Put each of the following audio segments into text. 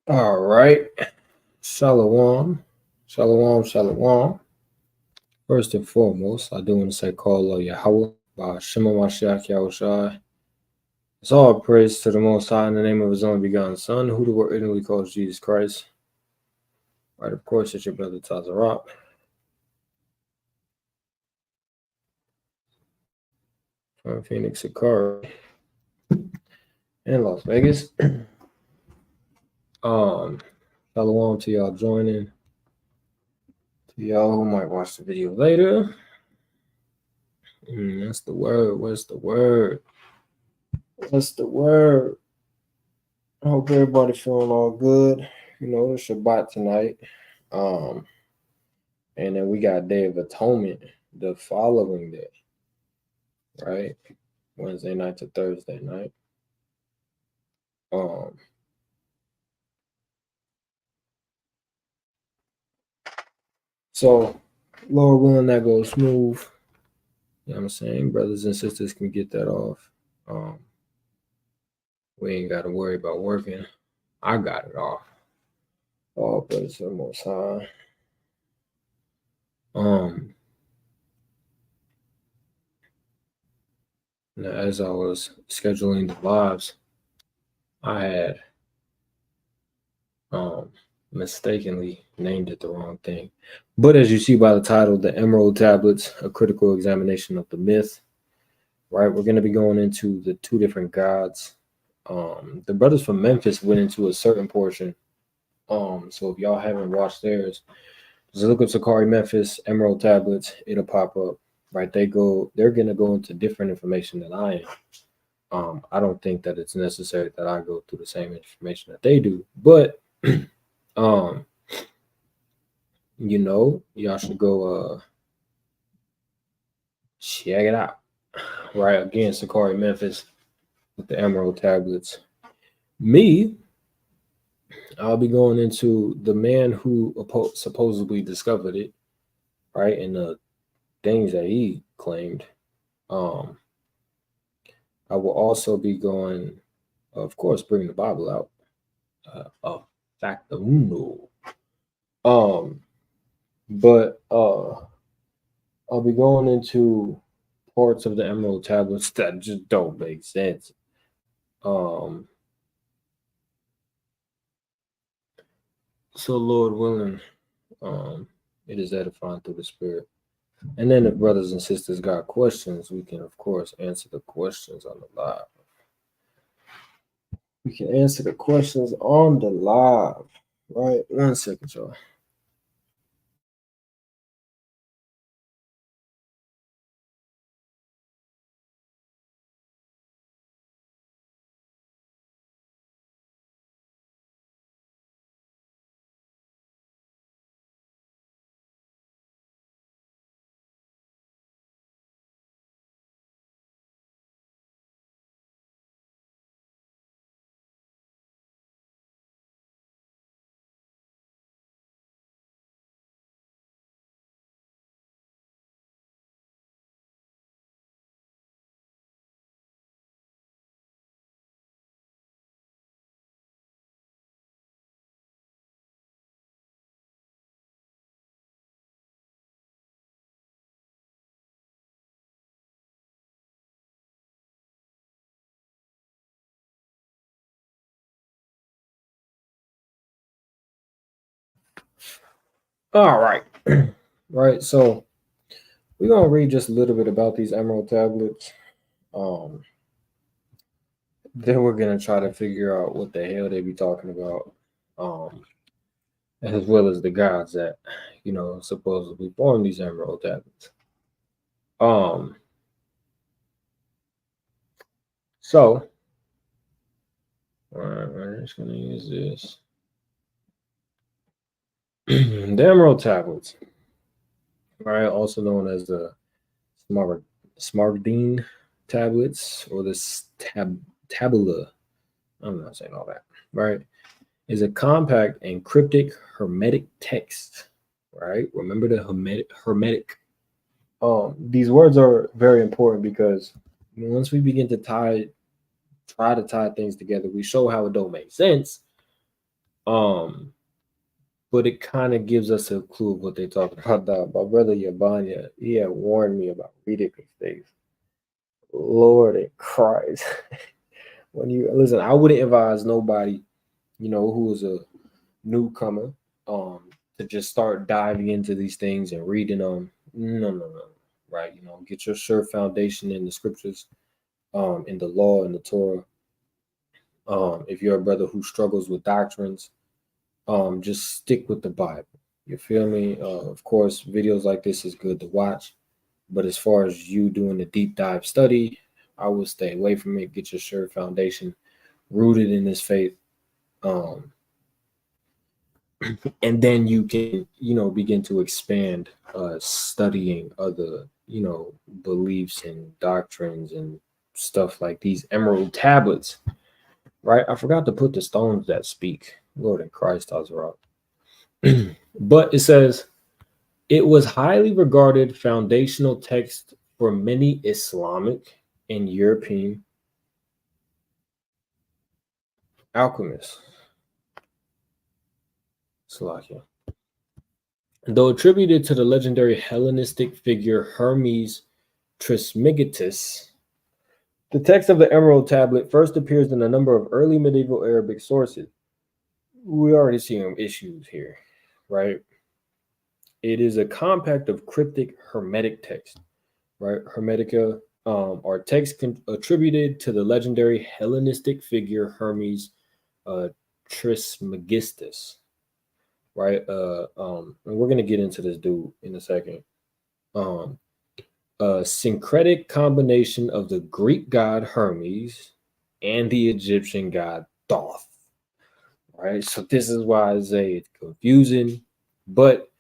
All right. Shalom. Shalom. Shalom. First and foremost, I do want to say call Yahweh by Shema Mashiach Yahushai. It's all praise to the Most High in the name of His only begotten Son, who the word inwardly calls Jesus Christ. Right, of course, it's your brother Tazarak. From Phoenix, Sakari, and Las Vegas. Shalom to y'all joining. To y'all who might watch the video later. That's the word. What's the word? What's the word? I hope everybody feeling all good. You know, it's Shabbat tonight. And then we got Day of Atonement the following day, right? Wednesday night to Thursday night. Um, so Lord willing that goes smooth. You know what I'm saying? Brothers and sisters can get that off. We ain't gotta worry about working. I got it off. All praise to the Most High. Now, as I was scheduling the lives, I had mistakenly named it the wrong thing. But as you see by the title, the Emerald Tablets, a critical examination of the myth, right? We're going to be going into the two different gods. The brothers from Memphis went into a certain portion. So if y'all haven't watched theirs, just look up Sakari Memphis Emerald Tablets. It'll pop up, right? They're going to go into different information than I am. I don't think that it's necessary that I go through the same information that they do, but you know, y'all should go check it out. Right, again, Sakari Memphis with the Emerald Tablets. Me, I'll be going into the man who supposedly discovered it, right, and the things that he claimed. I will also be going, of course, bring the Bible out. Factor uno. But I'll be going into parts of the Emerald Tablets that just don't make sense. So Lord willing, it is edifying through the Spirit. And then if brothers and sisters got questions, we can of course answer the questions on the live. We can answer the questions on the live. Right? 1 second, y'all. All right. Right. So we're gonna read just a little bit about these Emerald Tablets. Then we're gonna try to figure out what the hell they be talking about. As well as the gods that, you know, supposedly formed these Emerald Tablets. So we're just gonna use this. The Emerald Tablets, right, also known as the Smaragdine Tablets or the Tabula. I'm not saying all that, right? Is a compact and cryptic hermetic text, right? Remember the hermetic. These words are very important because once we begin to try to tie things together, we show how it don't make sense. But it kind of gives us a clue of what they're talking about. My brother Yabanya, he had warned me about reading these things. Lord in Christ. When you listen, I wouldn't advise nobody, who is a newcomer, to just start diving into these things and reading them. No. Right? Get your sure foundation in the scriptures, in the law and the Torah. If you're a brother who struggles with doctrines, just stick with the Bible. You feel me? Of course, videos like this is good to watch, but as far as you doing the deep dive study, I would stay away from it. Get your sure foundation rooted in this faith, and then you can, begin to expand, studying other, beliefs and doctrines and stuff like these emerald tablets. Right? I forgot to put the stones that speak. Lord in Christ, Azra. But it says it was highly regarded foundational text for many Islamic and European alchemists. Slovakia. Though attributed to the legendary Hellenistic figure Hermes Trismegistus, the text of the Emerald Tablet first appears in a number of early medieval Arabic sources. We already see issues here, right? It is a compact of cryptic Hermetic text, right? Hermetica are texts attributed to the legendary Hellenistic figure Hermes Trismegistus, right? And we're gonna get into this dude in a second. A syncretic combination of the Greek god Hermes and the Egyptian god Thoth. Right, so this is why I say it's confusing, but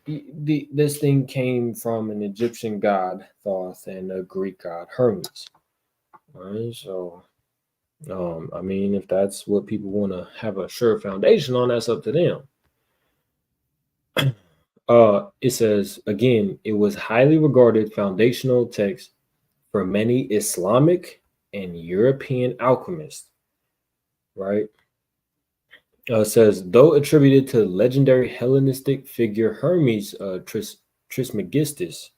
this thing came from an Egyptian god Thoth and a Greek god Hermes. All right, so I mean, if that's what people want to have a sure foundation on, that's up to them. It says again, it was highly regarded foundational text for many Islamic and European alchemists. Right. Says though attributed to legendary Hellenistic figure Hermes Trismegistus,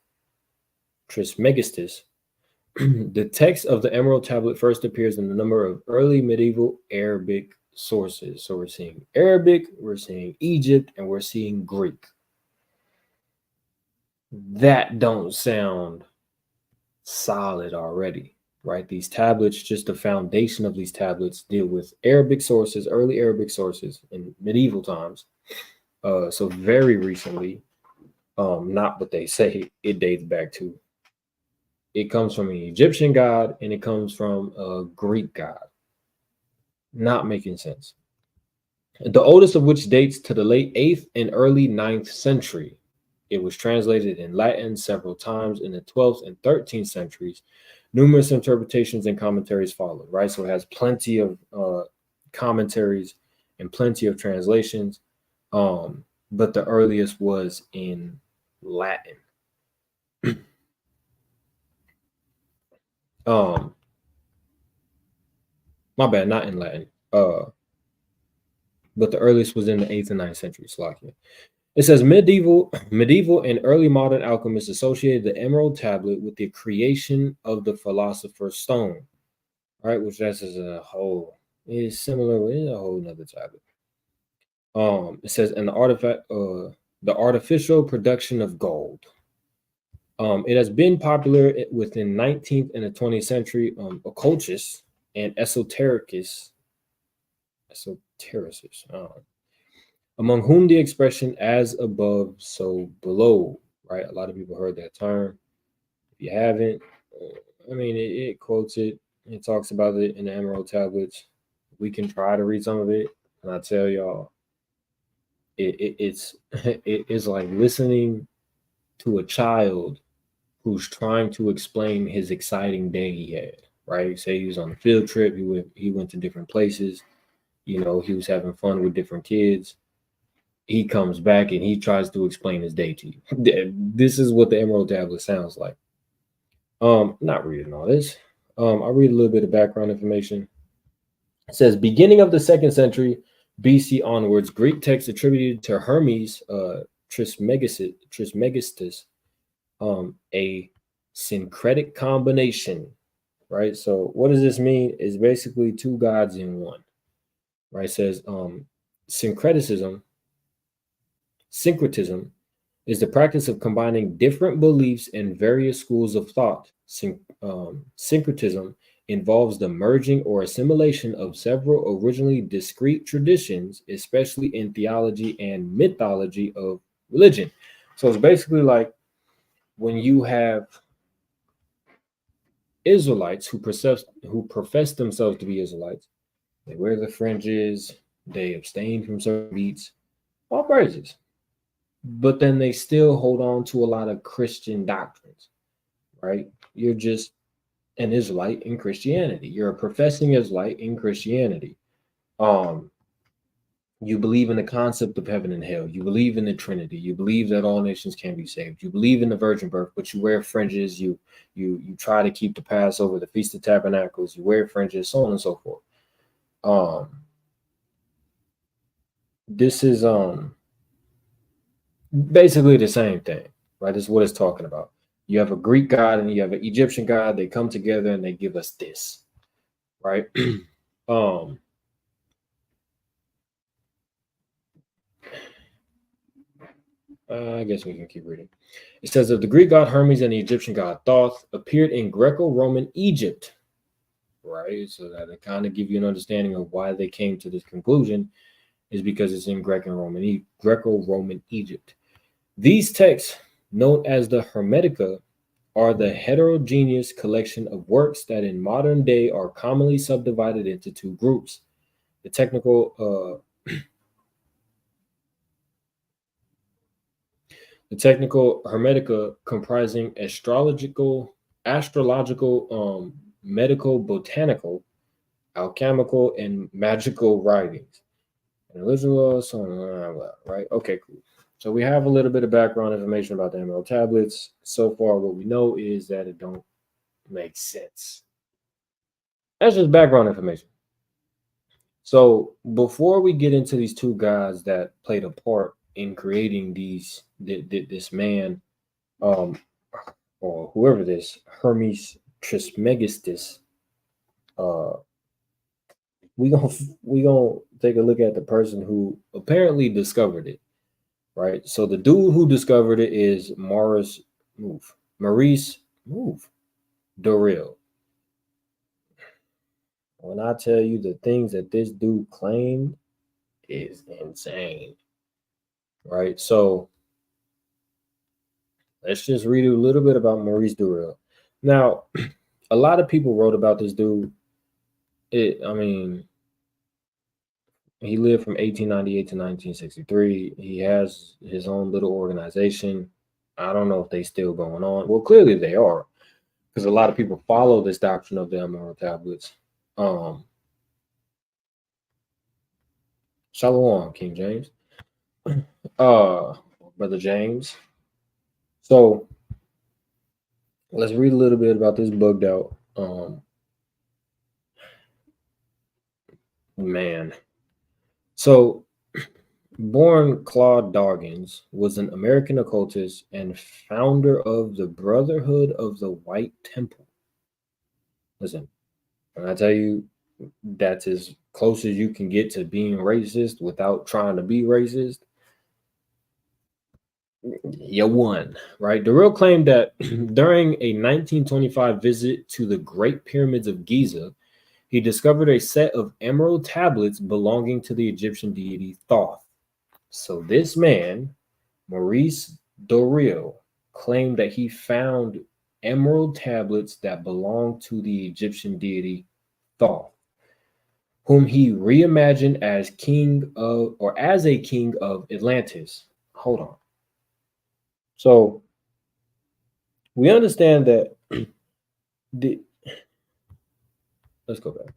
the text of the Emerald Tablet first appears in a number of early medieval Arabic sources. So we're seeing Arabic, we're seeing Egypt, and we're seeing Greek. That don't sound solid already, right? These tablets, just the foundation of these tablets, deal with Arabic sources, early Arabic sources in medieval times. So very recently, not what they say it dates back to. It comes from an Egyptian god and it comes from a Greek god. Not making sense. The oldest of which dates to the late 8th and early 9th century. It was translated in Latin several times in the 12th and 13th centuries. Numerous interpretations and commentaries followed, right? So it has plenty of commentaries and plenty of translations, but the earliest was in Latin. My bad, not in Latin. But the earliest was in the 8th and 9th century, Slovakia. It says medieval and early modern alchemists associated the Emerald Tablet with the creation of the Philosopher's Stone, right? Which that's a whole is similar with a whole nother tablet. It says an artifact, the artificial production of gold. It has been popular within 19th and the 20th century. Occultists and esotericists, among whom the expression "as above, so below," right? A lot of people heard that term. If you haven't, I mean, it quotes it. It talks about it in the Emerald Tablets. We can try to read some of it, and I tell y'all, it's it's like listening to a child who's trying to explain his exciting day he had. Right? Say he was on a field trip. He went to different places. He was having fun with different kids. He comes back and he tries to explain his day to you. This is what the Emerald Tablet sounds like. Not reading all this. I'll read a little bit of background information. It says beginning of the 2nd century BC onwards, Greek texts attributed to Hermes Trismegistus a syncretic combination, right? So what does this mean? Is basically two gods in one, right? It says syncretism is the practice of combining different beliefs and various schools of thought. Syncretism involves the merging or assimilation of several originally discrete traditions, especially in theology and mythology of religion. So it's basically like when you have Israelites who profess themselves to be Israelites, they wear the fringes, they abstain from certain meats, all praises. But then they still hold on to a lot of Christian doctrines, right? You're just an Israelite in Christianity. You're a professing Israelite in Christianity. Um, you believe in the concept of heaven and hell. You believe in the Trinity. You believe that all nations can be saved. You believe in the virgin birth, but you wear fringes. You try to keep the Passover, the Feast of Tabernacles. You wear fringes, so on and so forth. This is basically the same thing, right? This is what it's talking about. You have a Greek god and you have an Egyptian god. They come together and they give us this, right? I guess we can keep reading. It says that the Greek god Hermes and the Egyptian god Thoth appeared in Greco-Roman Egypt, right? So that to kind of give you an understanding of why they came to this conclusion is because it's in Greco-Roman Egypt. These texts, known as the Hermetica, are the heterogeneous collection of works that in modern day are commonly subdivided into two groups. The technical Hermetica comprising astrological, medical, botanical, alchemical, and magical writings. And right? Okay, cool. So we have a little bit of background information about the Emerald Tablets. So far, what we know is that it don't make sense. That's just background information. So before we get into these two gods that played a part in creating this man, or whoever this Hermes Trismegistus, we gonna take a look at the person who apparently discovered it, right? So the dude who discovered it is Maurice Dorel. When I tell you the things that this dude claimed is insane, right? So let's just read a little bit about Maurice Dorel. Now, a lot of people wrote about this dude. He lived from 1898 to 1963. He has his own little organization. I don't know if they still going on. Well, clearly they are, because a lot of people follow this doctrine of the Emerald Tablets. Shalom, King James. Brother James. So let's read a little bit about this bugged out man. So born Claude Dargins was an American occultist and founder of the Brotherhood of the White Temple. Listen, when I tell you that's as close as you can get to being racist without trying to be racist, you won, right? Dorel claimed that during a 1925 visit to the Great Pyramids of Giza, he discovered a set of emerald tablets belonging to the Egyptian deity Thoth. So this man, Maurice Dorel, claimed that he found emerald tablets that belonged to the Egyptian deity Thoth, whom he reimagined as a king of Atlantis. Hold on. So we understand that let's go back.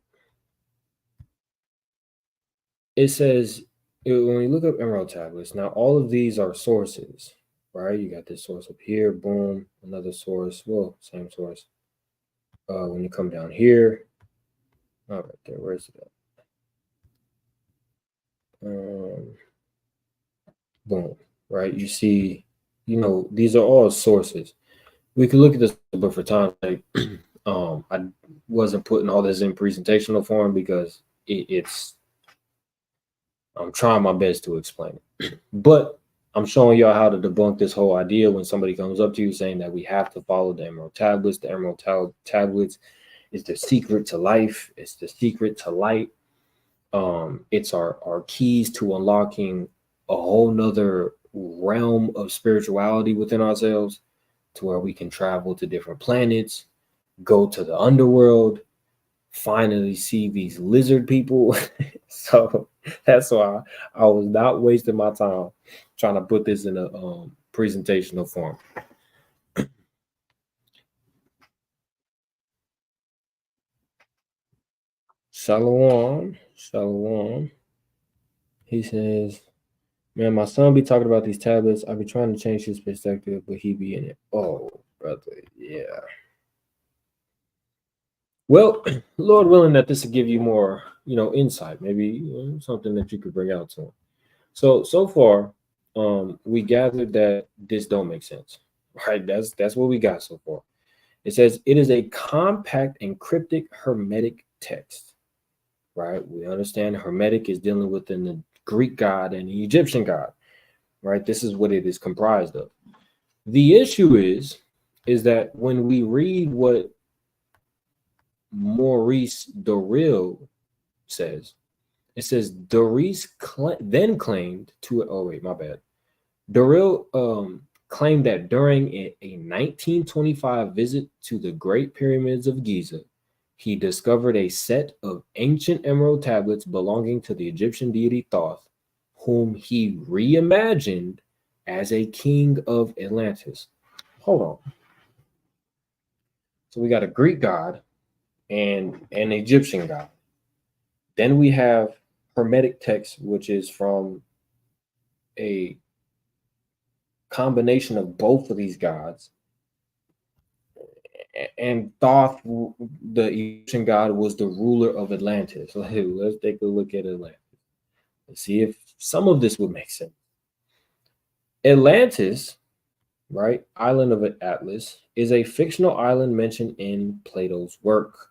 It says when we look up emerald tablets, now all of these are sources, right? You got this source up here, boom, another source, well, same source. When you come down here, right there, where's it at? Um, boom, right? You see, these are all sources. We could look at this, but for time's sake, I wasn't putting all this in presentational form because it's. I'm trying my best to explain it, but I'm showing y'all how to debunk this whole idea when somebody comes up to you saying that we have to follow the Emerald Tablets. The Emerald Tablets is the secret to life. It's the secret to light. It's our keys to unlocking a whole nother realm of spirituality within ourselves, to where we can travel to different planets, go to the underworld, finally see these lizard people. So that's why I was not wasting my time trying to put this in a presentational form. Shalom, shalom. He says, "Man, my son be talking about these tablets. I be trying to change his perspective, but he be in it." Oh, brother, yeah. Well, Lord willing that this will give you more, insight, maybe something that you could bring out to him. So far, we gathered that this don't make sense, right? That's what we got so far. It says it is a compact and cryptic hermetic text, right? We understand hermetic is dealing within the Greek god and the Egyptian god, right? This is what it is comprised of. The issue is that when we read what Maurice Doril says, it says Doris then claimed to. Oh wait, my bad. Doril claimed that during a 1925 visit to the Great Pyramids of Giza, he discovered a set of ancient emerald tablets belonging to the Egyptian deity Thoth, whom he reimagined as a king of Atlantis. Hold on. So we got a Greek god and an Egyptian god. Then we have Hermetic text, which is from a combination of both of these gods. And Thoth, the Egyptian god, was the ruler of Atlantis. So, hey, let's take a look at Atlantis. Let's see if some of this would make sense. Atlantis, right, island of Atlas, is a fictional island mentioned in Plato's work,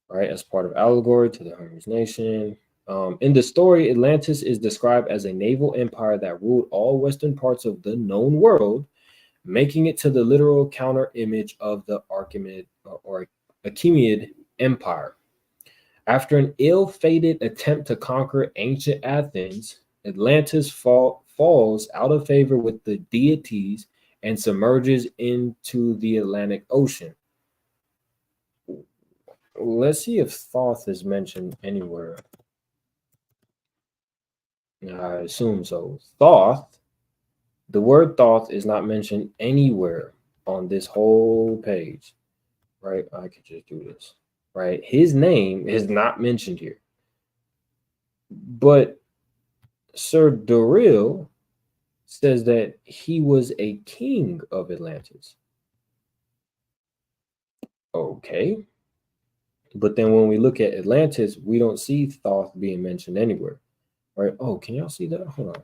right, as part of allegory to the Hermes nation. In the story, Atlantis is described as a naval empire that ruled all western parts of the known world, making it to the literal counter image of the Achaemenid Empire. After an ill-fated attempt to conquer ancient Athens, Atlantis falls out of favor with the deities and submerges into the Atlantic Ocean. Let's see if Thoth is mentioned anywhere. I assume so. Thoth, the word Thoth is not mentioned anywhere on this whole page, right? I could just do this, right? His name is not mentioned here. But Sir Doril says that he was a king of Atlantis. Okay. But then when we look at Atlantis, we don't see Thoth being mentioned anywhere, right? Oh, can y'all see that? Hold on.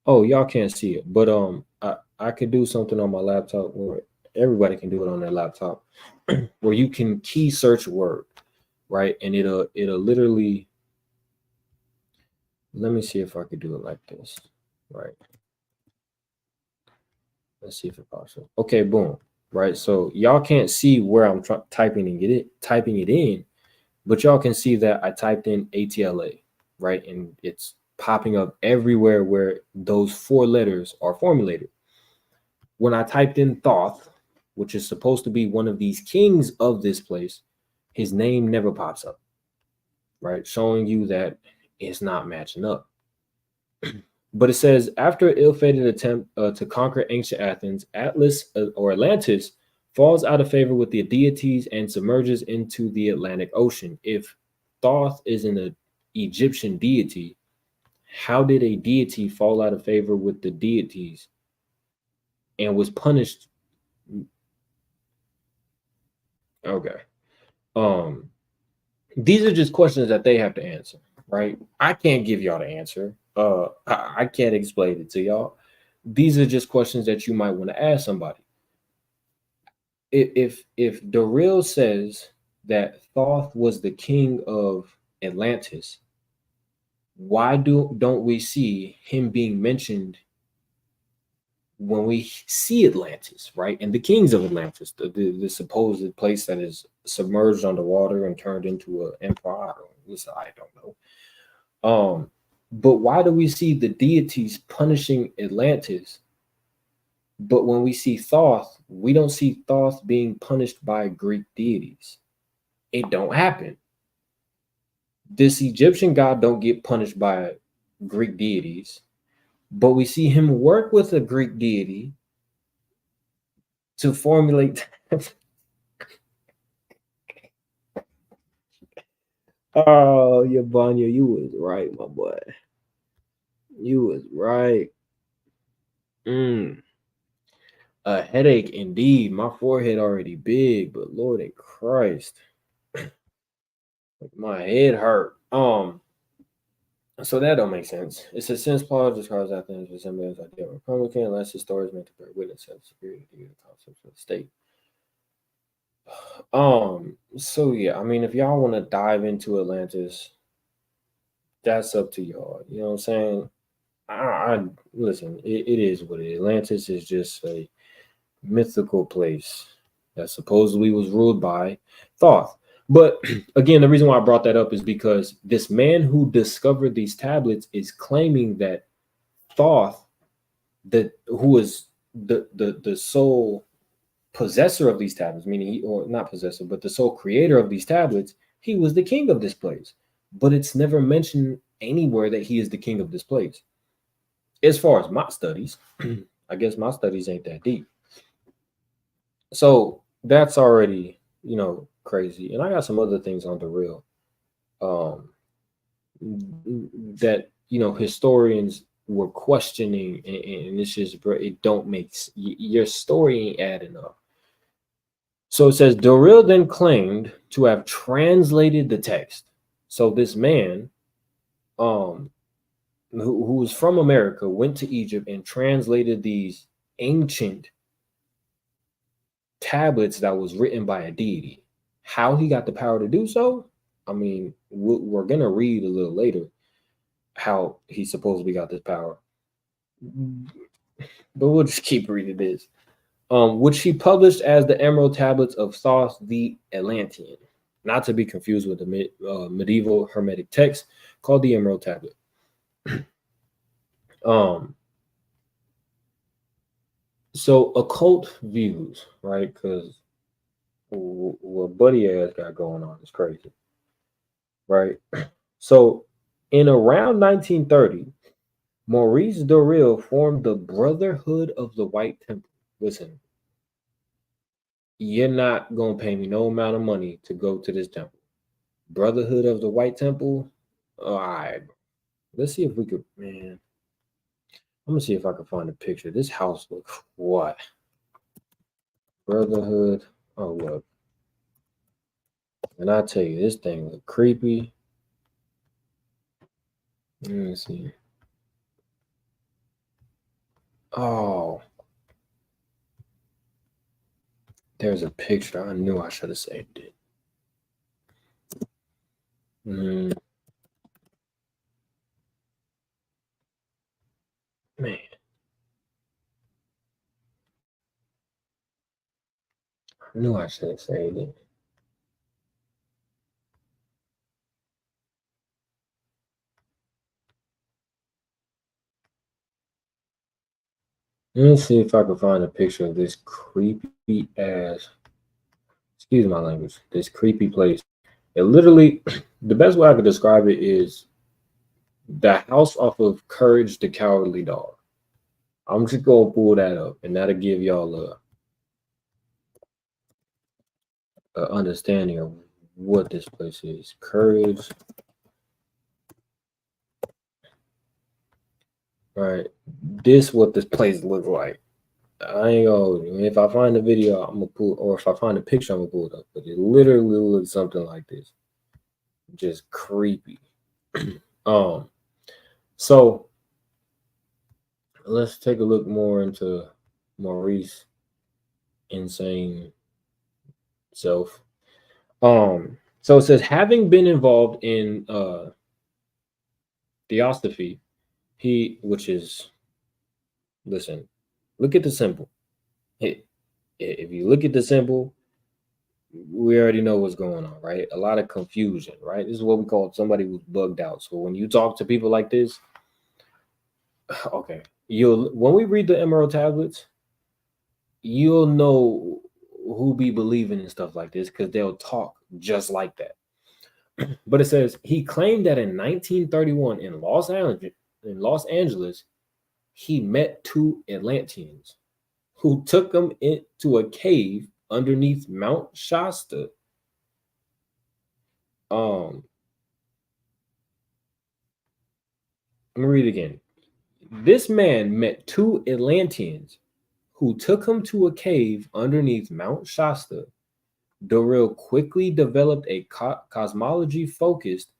Oh, y'all can't see it, but I could do something on my laptop where everybody can do it on their laptop, where you can key search a word, right? And it'll literally. Let me see if I could do it like this, right? Let's see if it pops up. Okay, boom, right? So y'all can't see where I'm typing it in, but y'all can see that I typed in ATLA, right? And it's popping up everywhere where those four letters are formulated. When I typed in Thoth, which is supposed to be one of these kings of this place, his name never pops up, right? Showing you that it's not matching up. But it says, after an ill-fated attempt to conquer ancient Athens, Atlantis falls out of favor with the deities and submerges into the Atlantic Ocean. If Thoth is an Egyptian deity, how did a deity fall out of favor with the deities and was punished? Okay. These are just questions that they have to answer, right? I can't give y'all the answer. I can't explain it to y'all. These are just questions that you might want to ask somebody. If Doril says that Thoth was the king of Atlantis, why don't we see him being mentioned when we see Atlantis, right? And the kings of Atlantis, the supposed place that is submerged underwater and turned into an empire. I don't know. But why do we see the deities punishing Atlantis? But when we see Thoth, we don't see Thoth being punished by Greek deities. It don't happen. This Egyptian god don't get punished by Greek deities, but we see him work with a Greek deity to formulate. Oh, Yabanya, you was right, my boy. You was right. A headache indeed. My forehead already big, but Lord in Christ, my head hurt. So that don't make sense. It's a sense Paul describes Athens as resemblance idea of Republican, unless his stories meant to bear witness of superiority to the concepts of the state. So yeah, I mean, if y'all want to dive into Atlantis, that's up to y'all. You know what I'm saying? I listen, it is what it is. Atlantis is just a mythical place that supposedly was ruled by Thoth. But again, the reason why I brought that up is because this man who discovered these tablets is claiming that Thoth, who was the sole possessor of these tablets, meaning or not possessor, but the sole creator of these tablets, he was the king of this place. But it's never mentioned anywhere that he is the king of this place. As far as my studies, I guess my studies ain't that deep. So that's already, crazy. And I got some other things on the real that, historians were questioning. And it's just, it don't make your story ain't adding up. So it says Doril then claimed to have translated the text. So this man, who was from America, went to Egypt and translated these ancient tablets that was written by a deity. How he got the power to do so, I mean, we're gonna read a little later how he supposedly got this power, but we'll just keep reading this. Which he published as the Emerald Tablets of Thoth the Atlantean, not to be confused with the medieval Hermetic text called the Emerald Tablet. So occult views, right? Because what Buddy ass got going on is crazy, right? So in around 1930, Maurice Doril formed the Brotherhood of the White Temple. Listen, you're not gonna pay me no amount of money to go to this temple. Brotherhood of the White Temple. All right, let's see if we could, man. I'm gonna see if I can find a picture. This house looks what? Brotherhood. Oh look, and I tell you, this thing look creepy. Let me see. Oh, there's a picture. I knew I should have saved it. Man, I knew I should have saved it. Let me see if I can find a picture of this creepy ass. Excuse my language. This creepy place. It literally, the best way I could describe it is the house off of Courage the Cowardly Dog. I'm just gonna pull that up, and that'll give y'all a understanding of what this place is. Courage. Right. This what this place looks like. I ain't gonna. If I find the video, I'm gonna pull, or if I find a picture, I'm gonna pull it up. But it literally looks something like this. Just creepy. So let's take a look more into Maurice insane self. So it says having been involved in theosophy, which is, listen, look at the symbol. If you look at the symbol, we already know what's going on, right? A lot of confusion, right? This is what we call somebody who's bugged out. So when you talk to people like this, okay, when we read the Emerald Tablets, you'll know who be believing in stuff like this because they'll talk just like that. But it says he claimed that in 1931 in Los Angeles, he met two Atlanteans who took him into a cave underneath Mount Shasta. Let me read it again. This man met two Atlanteans who took him to a cave underneath Mount Shasta. Dorrell quickly developed a cosmology focused.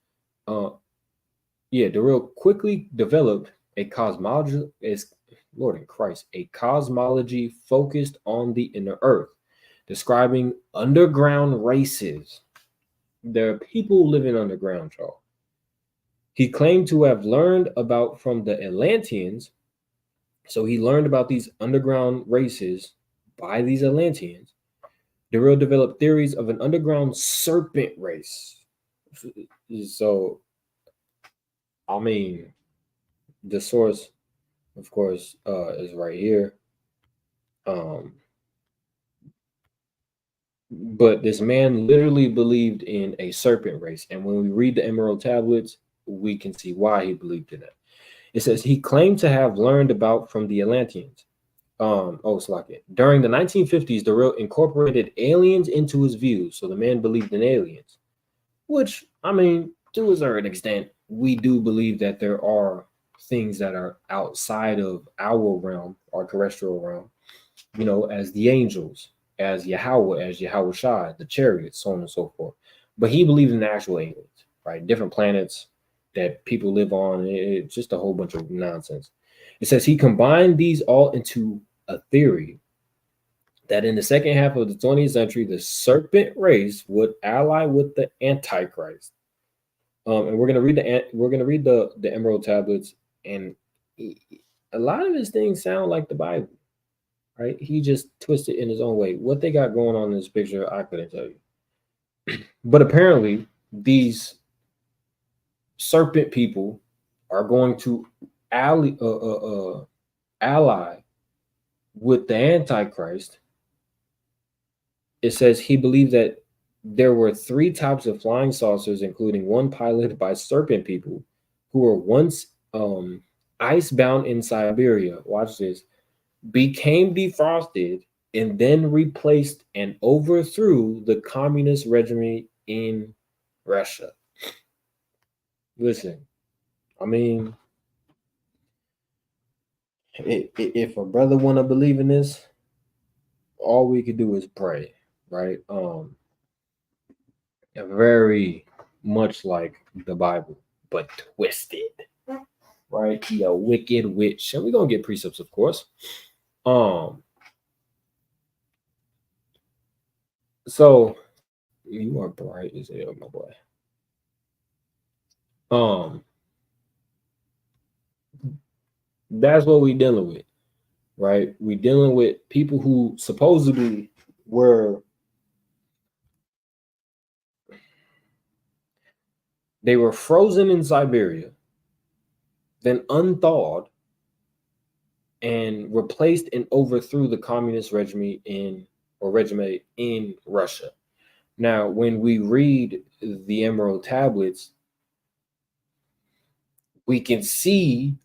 Dorrell quickly developed a cosmology. Lord in Christ, a cosmology focused on the inner Earth, describing underground races. There are people living underground, y'all. He claimed to have learned about from the Atlanteans. So he learned about these underground races by these Atlanteans. Dorrell developed theories of an underground serpent race. So, I mean, the source, of course, is right here. But this man literally believed in a serpent race. And when we read the Emerald Tablets, we can see why he believed in it. It says he claimed to have learned about from the Atlanteans. During the 1950s, Dorrell incorporated aliens into his views. So the man believed in aliens, which, I mean, to a certain extent, we do believe that there are things that are outside of our realm, our terrestrial realm, as the angels, as Yahweh, as Yahweh Shai, the chariots, so on and so forth. But he believed in the actual aliens, right? Different planets that people live on. It's just a whole bunch of nonsense. It says he combined these all into a theory that in the second half of the 20th century, the serpent race would ally with the Antichrist. And we're gonna read the Emerald Tablets, and a lot of his things sound like the Bible, right? He just twisted in his own way. What they got going on in this picture, I couldn't tell you. But apparently, these serpent people are going to ally with the Antichrist. It says he believed that there were three types of flying saucers, including one piloted by serpent people who were once icebound in Siberia. Watch this. Became defrosted and then replaced and overthrew the communist regime in Russia. Listen, I mean, if a brother want to believe in this, all we could do is pray, right? Very much like the Bible, but twisted, right? The wicked witch, and we're gonna get precepts, of course. So you are bright as hell, my boy. That's what we dealing with, right? We dealing with people who supposedly were frozen in Siberia, then unthawed, and replaced and overthrew the communist regime in Russia. Now, when we read the Emerald Tablets, we can see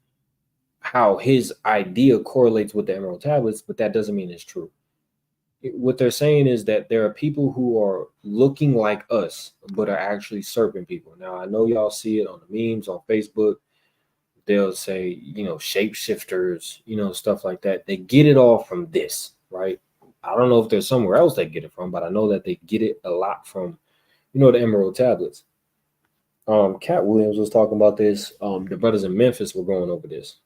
how his idea correlates with the Emerald Tablets, but that doesn't mean it's true. What they're saying is that there are people who are looking like us, but are actually serpent people. Now, I know y'all see it on the memes on Facebook. They'll say, shapeshifters, stuff like that. They get it all from this, right? I don't know if there's somewhere else they get it from, but I know that they get it a lot from, the Emerald Tablets. Cat Williams was talking about this. The brothers in Memphis were going over this.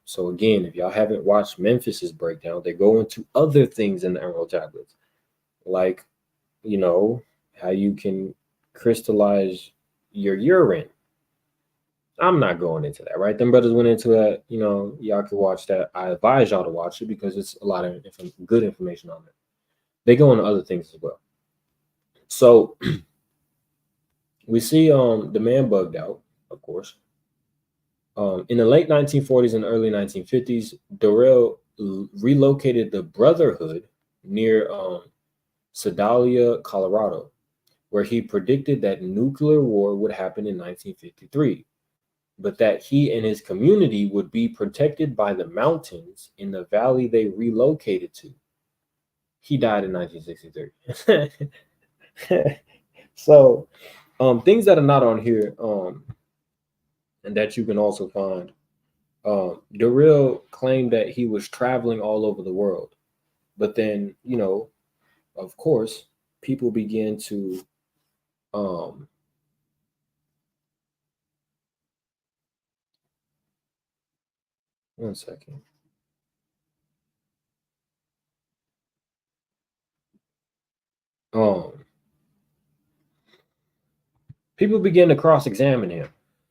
So again, if y'all haven't watched Memphis's breakdown, they go into other things in the Emerald Tablets, like you know how you can crystallize your urine. I'm not going into that, right? Them brothers went into that. Y'all can watch that. I advise y'all to watch it because it's a lot of good information on it. They go into other things as well. So we see the man bugged out, of course. In the late 1940s and early 1950s, Durrell relocated the Brotherhood near Sedalia, Colorado, where he predicted that nuclear war would happen in 1953, but that he and his community would be protected by the mountains in the valley they relocated to. He died in 1963. So, things that are not on here, and that you can also find. Durrell claimed that he was traveling all over the world, but then, of course, people began to, um, one second. Um, People began to cross-examine him,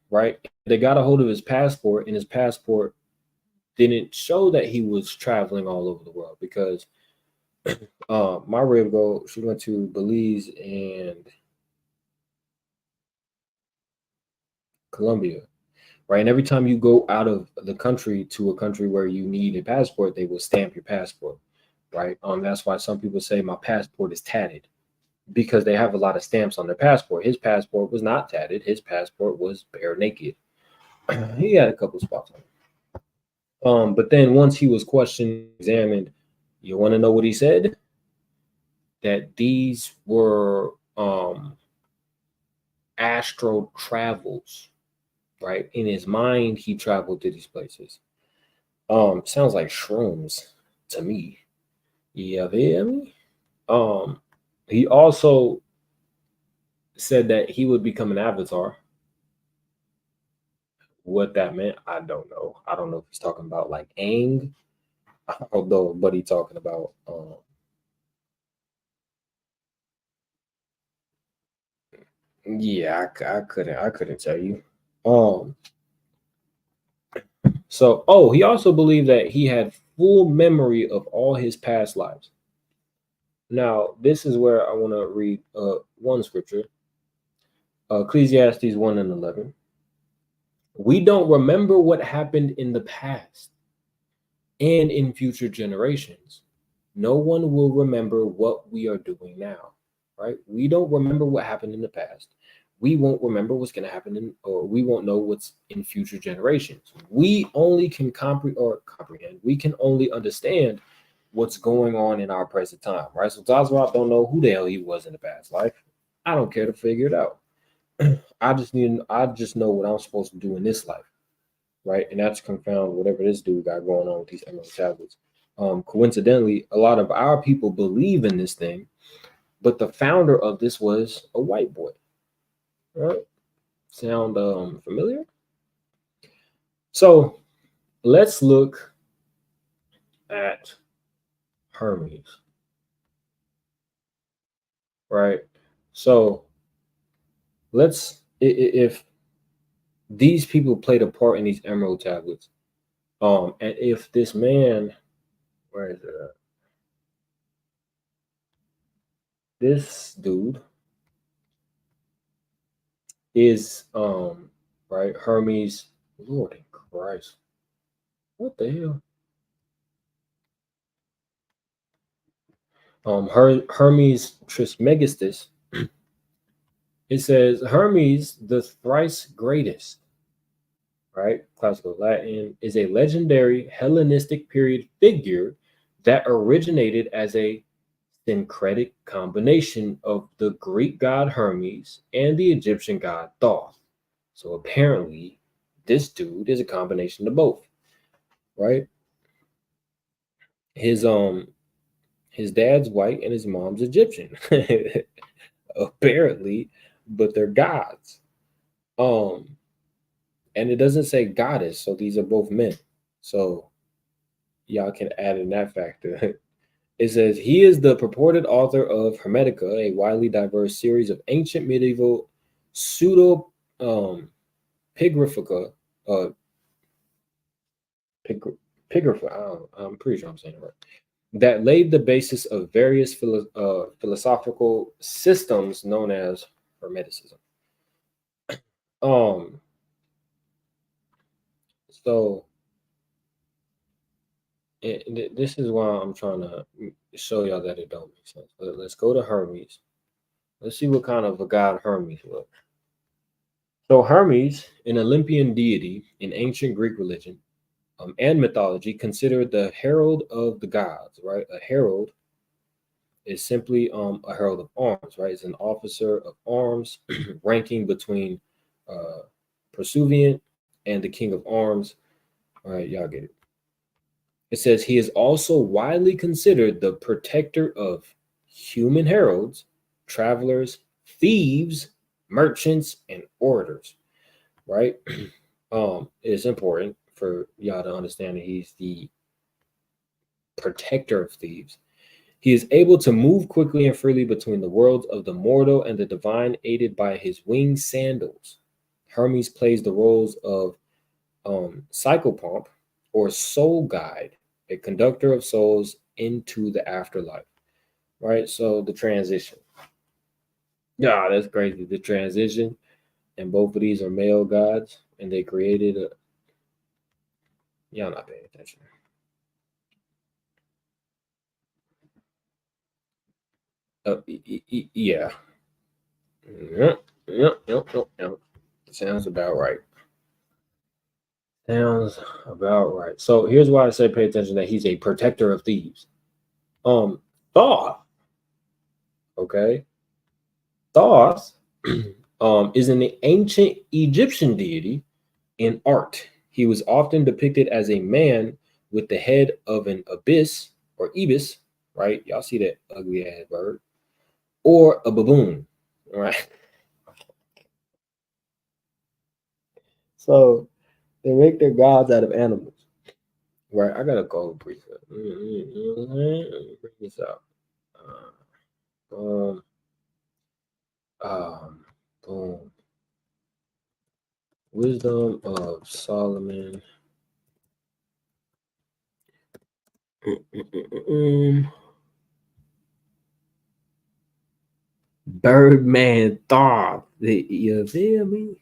right? They got a hold of his passport, and his passport didn't show that he was traveling all over the world because my rib go, she went to Belize and Colombia, right? And every time you go out of the country to a country where you need a passport, they will stamp your passport, right? That's why some people say my passport is tatted because they have a lot of stamps on their passport. His passport was not tatted. His passport was bare naked. He had a couple spots on it. But then once he was questioned, examined, you want to know what he said? That these were astral travels, right? In his mind, he traveled to these places. Sounds like shrooms to me. Yeah, me. Um, he also said that he would become an avatar. What that meant, I don't know. I don't know if he's talking about like Aang. I don't know, but he's talking about yeah, I couldn't tell you. Um, he also believed that he had full memory of all his past lives. Now, this is where I want to read one scripture, Ecclesiastes 1 and 11. We don't remember what happened in the past and in future generations. No one will remember what we are doing now, right? We don't remember what happened in the past. We won't remember what's going to happen or we won't know what's in future generations. We only can comprehend. We can only understand what's going on in our present time, right? So Tazarot don't know who the hell he was in the past life. I don't care to figure it out. I just know what I'm supposed to do in this life, right? And that's confound whatever this dude got going on with these emerald tablets. Coincidentally, a lot of our people believe in this thing, but the founder of this was a white boy. Right? Sound familiar? So let's look at Hermes, right? So let's if these people played a part in these emerald tablets, and if this man, where is it at? This dude is right, Hermes. Lord in Christ, what the hell? Hermes Trismegistus. It says Hermes, the thrice greatest, right? Classical Latin, is a legendary Hellenistic period figure that originated as a syncretic combination of the Greek god Hermes and the Egyptian god Thoth. So apparently, this dude is a combination of both, right? His his dad's white and his mom's Egyptian, apparently, but they're gods. And it doesn't say goddess, so these are both men. So y'all can add in that factor. It says he is the purported author of Hermetica, a widely diverse series of ancient medieval pseudo pigraphica, uh, pigrapha. I'm pretty sure I'm saying it right. That laid the basis of various philosophical systems known as Hermeticism. Um, so this is why I'm trying to show y'all that it don't make sense. Let's go to Hermes. Let's see what kind of a god Hermes was. So Hermes, an Olympian deity in ancient Greek religion and mythology, considered the herald of the gods. Right, a herald is simply a herald of arms. Right, it's an officer of arms, ranking between uh, pursuivant and the king of arms. All right, y'all get it. It says he is also widely considered the protector of human heralds, travelers, thieves, merchants, and orators. Right? It's important for y'all to understand that he's the protector of thieves. He is able to move quickly and freely between the worlds of the mortal and the divine, aided by his winged sandals. Hermes plays the roles of psychopomp or soul guide, a conductor of souls into the afterlife. Right? So the transition. Yeah, that's crazy. The transition. And both of these are male gods, and they created a. Y'all not paying attention. Yeah. Yep. Sounds about right. Sounds about right. So here's why I say pay attention that he's a protector of thieves. Thoth, okay, Thoth, is an ancient Egyptian deity in art. He was often depicted as a man with the head of an abyss or ibis, right? Y'all see that ugly ass bird, or a baboon, right? So they make their gods out of animals. Right, I gotta go brief it. Bring this out. Boom, um, boom. Wisdom of Solomon. Birdman thought. You feel me?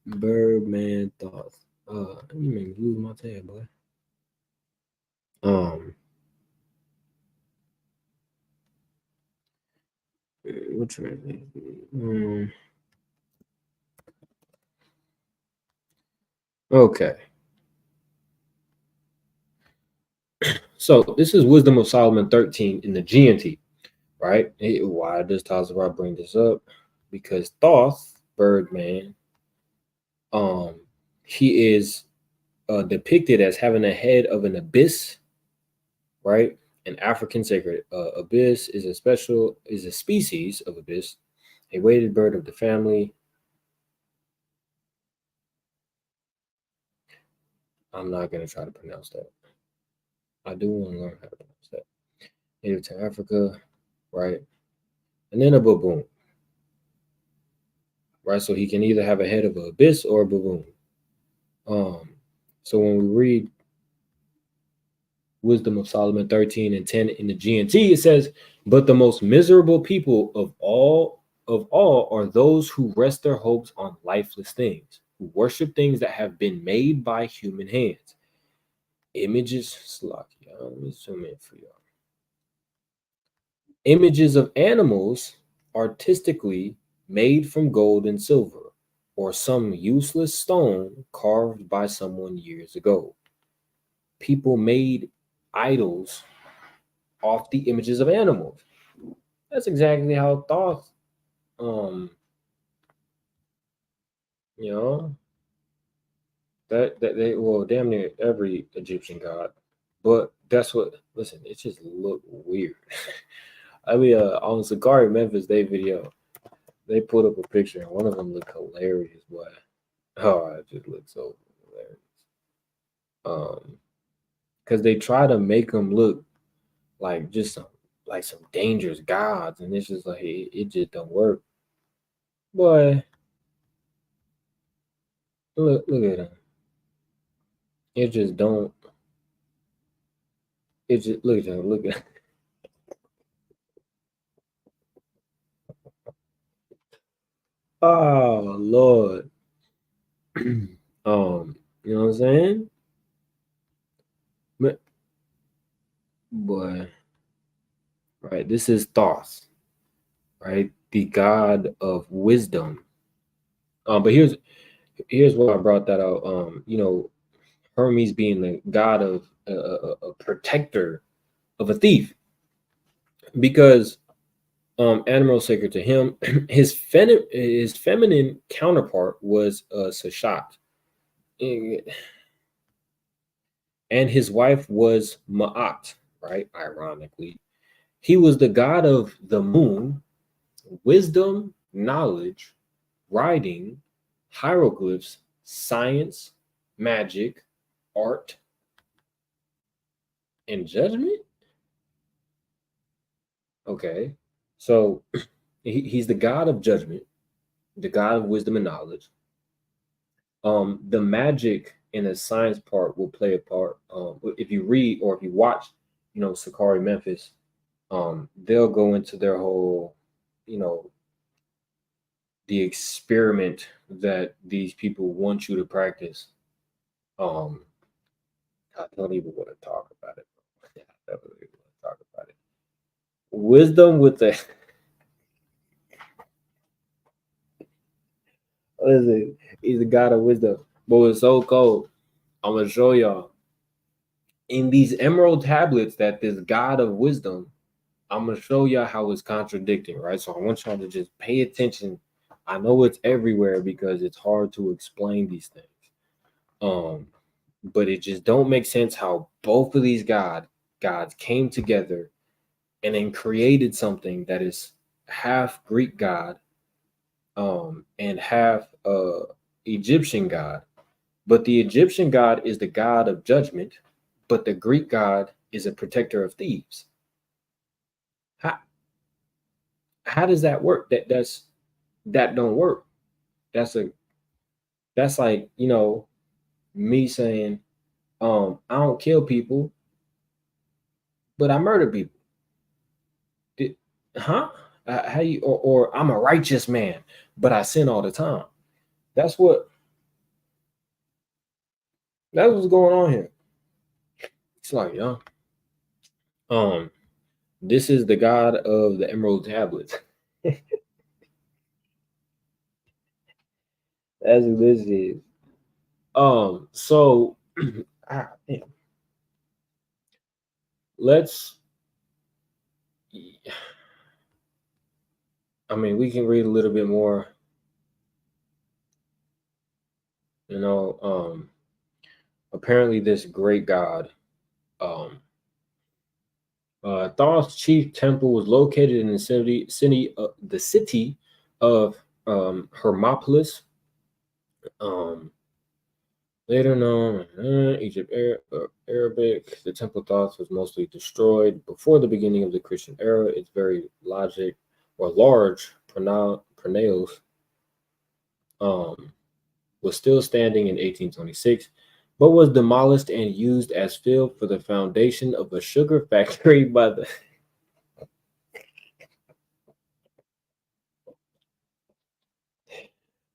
Birdman thoughts. You make me lose my tab, boy. What translation? Okay. So this is Wisdom of Solomon 13 in the GNT, right? Why does Tazara bring this up? Because Thoth, Birdman, he is depicted as having a head of an abyss, right? An African sacred abyss is a species of abyss, a weighted bird of the family. I'm not gonna try to pronounce that. I do want to learn how to pronounce that. Native to Africa, right? And then a baboon, right? So he can either have a head of an abyss or a baboon. So when we read Wisdom of Solomon 13 and 10 in the GNT, it says, "But the most miserable people of all are those who rest their hopes on lifeless things, who worship things that have been made by human hands. Images, Slocky, let me zoom in for y'all. Images of animals artistically made from gold and silver, or some useless stone carved by someone years ago. People made idols off the images of animals." That's exactly how Thoth, um, you know, that they well, damn near every Egyptian god, but that's what. Listen, it just looked weird. I mean, on the Sakari Memphis Day video, they put up a picture and one of them looked hilarious, boy. Oh, it just looks so hilarious. Because they try to make them look like just some dangerous gods, and it's just like it just don't work. Boy, look at them. It just don't. It just look at them. Look at. Oh Lord. You know what I'm saying? But boy, right? This is Thoth, right? The god of wisdom. But here's why I brought that out. Hermes being the god of a protector of a thief, because animal sacred to him, his feminine counterpart was Sashat, and his wife was Ma'at. Right, ironically, he was the god of the moon, wisdom, knowledge, writing, hieroglyphs, science, magic, art, and judgment. Okay, so he's the god of judgment, the god of wisdom and knowledge. The magic and the science part will play a part. If you read or if you watch, Sakari Memphis, they'll go into their whole, you know, the experiment that these people want you to practice. Um, I don't even want to talk about it. I don't even want to talk about it. Wisdom with the listen, he's a god of wisdom. But it's so cold. I'm gonna show y'all in these emerald tablets that this god of wisdom, I'm gonna show y'all how it's contradicting, right? So I want y'all to just pay attention. I know it's everywhere because it's hard to explain these things. Um, but it just don't make sense how both of these gods came together and then created something that is half Greek god, and half Egyptian god. But the Egyptian god is the god of judgment, but the Greek god is a protector of thieves. How how does that work? That don't work. That's a that's like, me saying, I don't kill people, but I murder people. Did, huh? How you or I'm a righteous man, but I sin all the time. That's what that's what's going on here. It's like, um, this is the god of the emerald tablets. That's what this is. So damn. Let's. I mean, we can read a little bit more. You know, apparently this great god, um, Thoth's chief temple was located in the city of Hermopolis. Um, Later known Egypt, Arabic, the Temple of Thoth was mostly destroyed before the beginning of the Christian era. Its very logic or large pronaos um, was still standing in 1826, but was demolished and used as fill for the foundation of a sugar factory by the.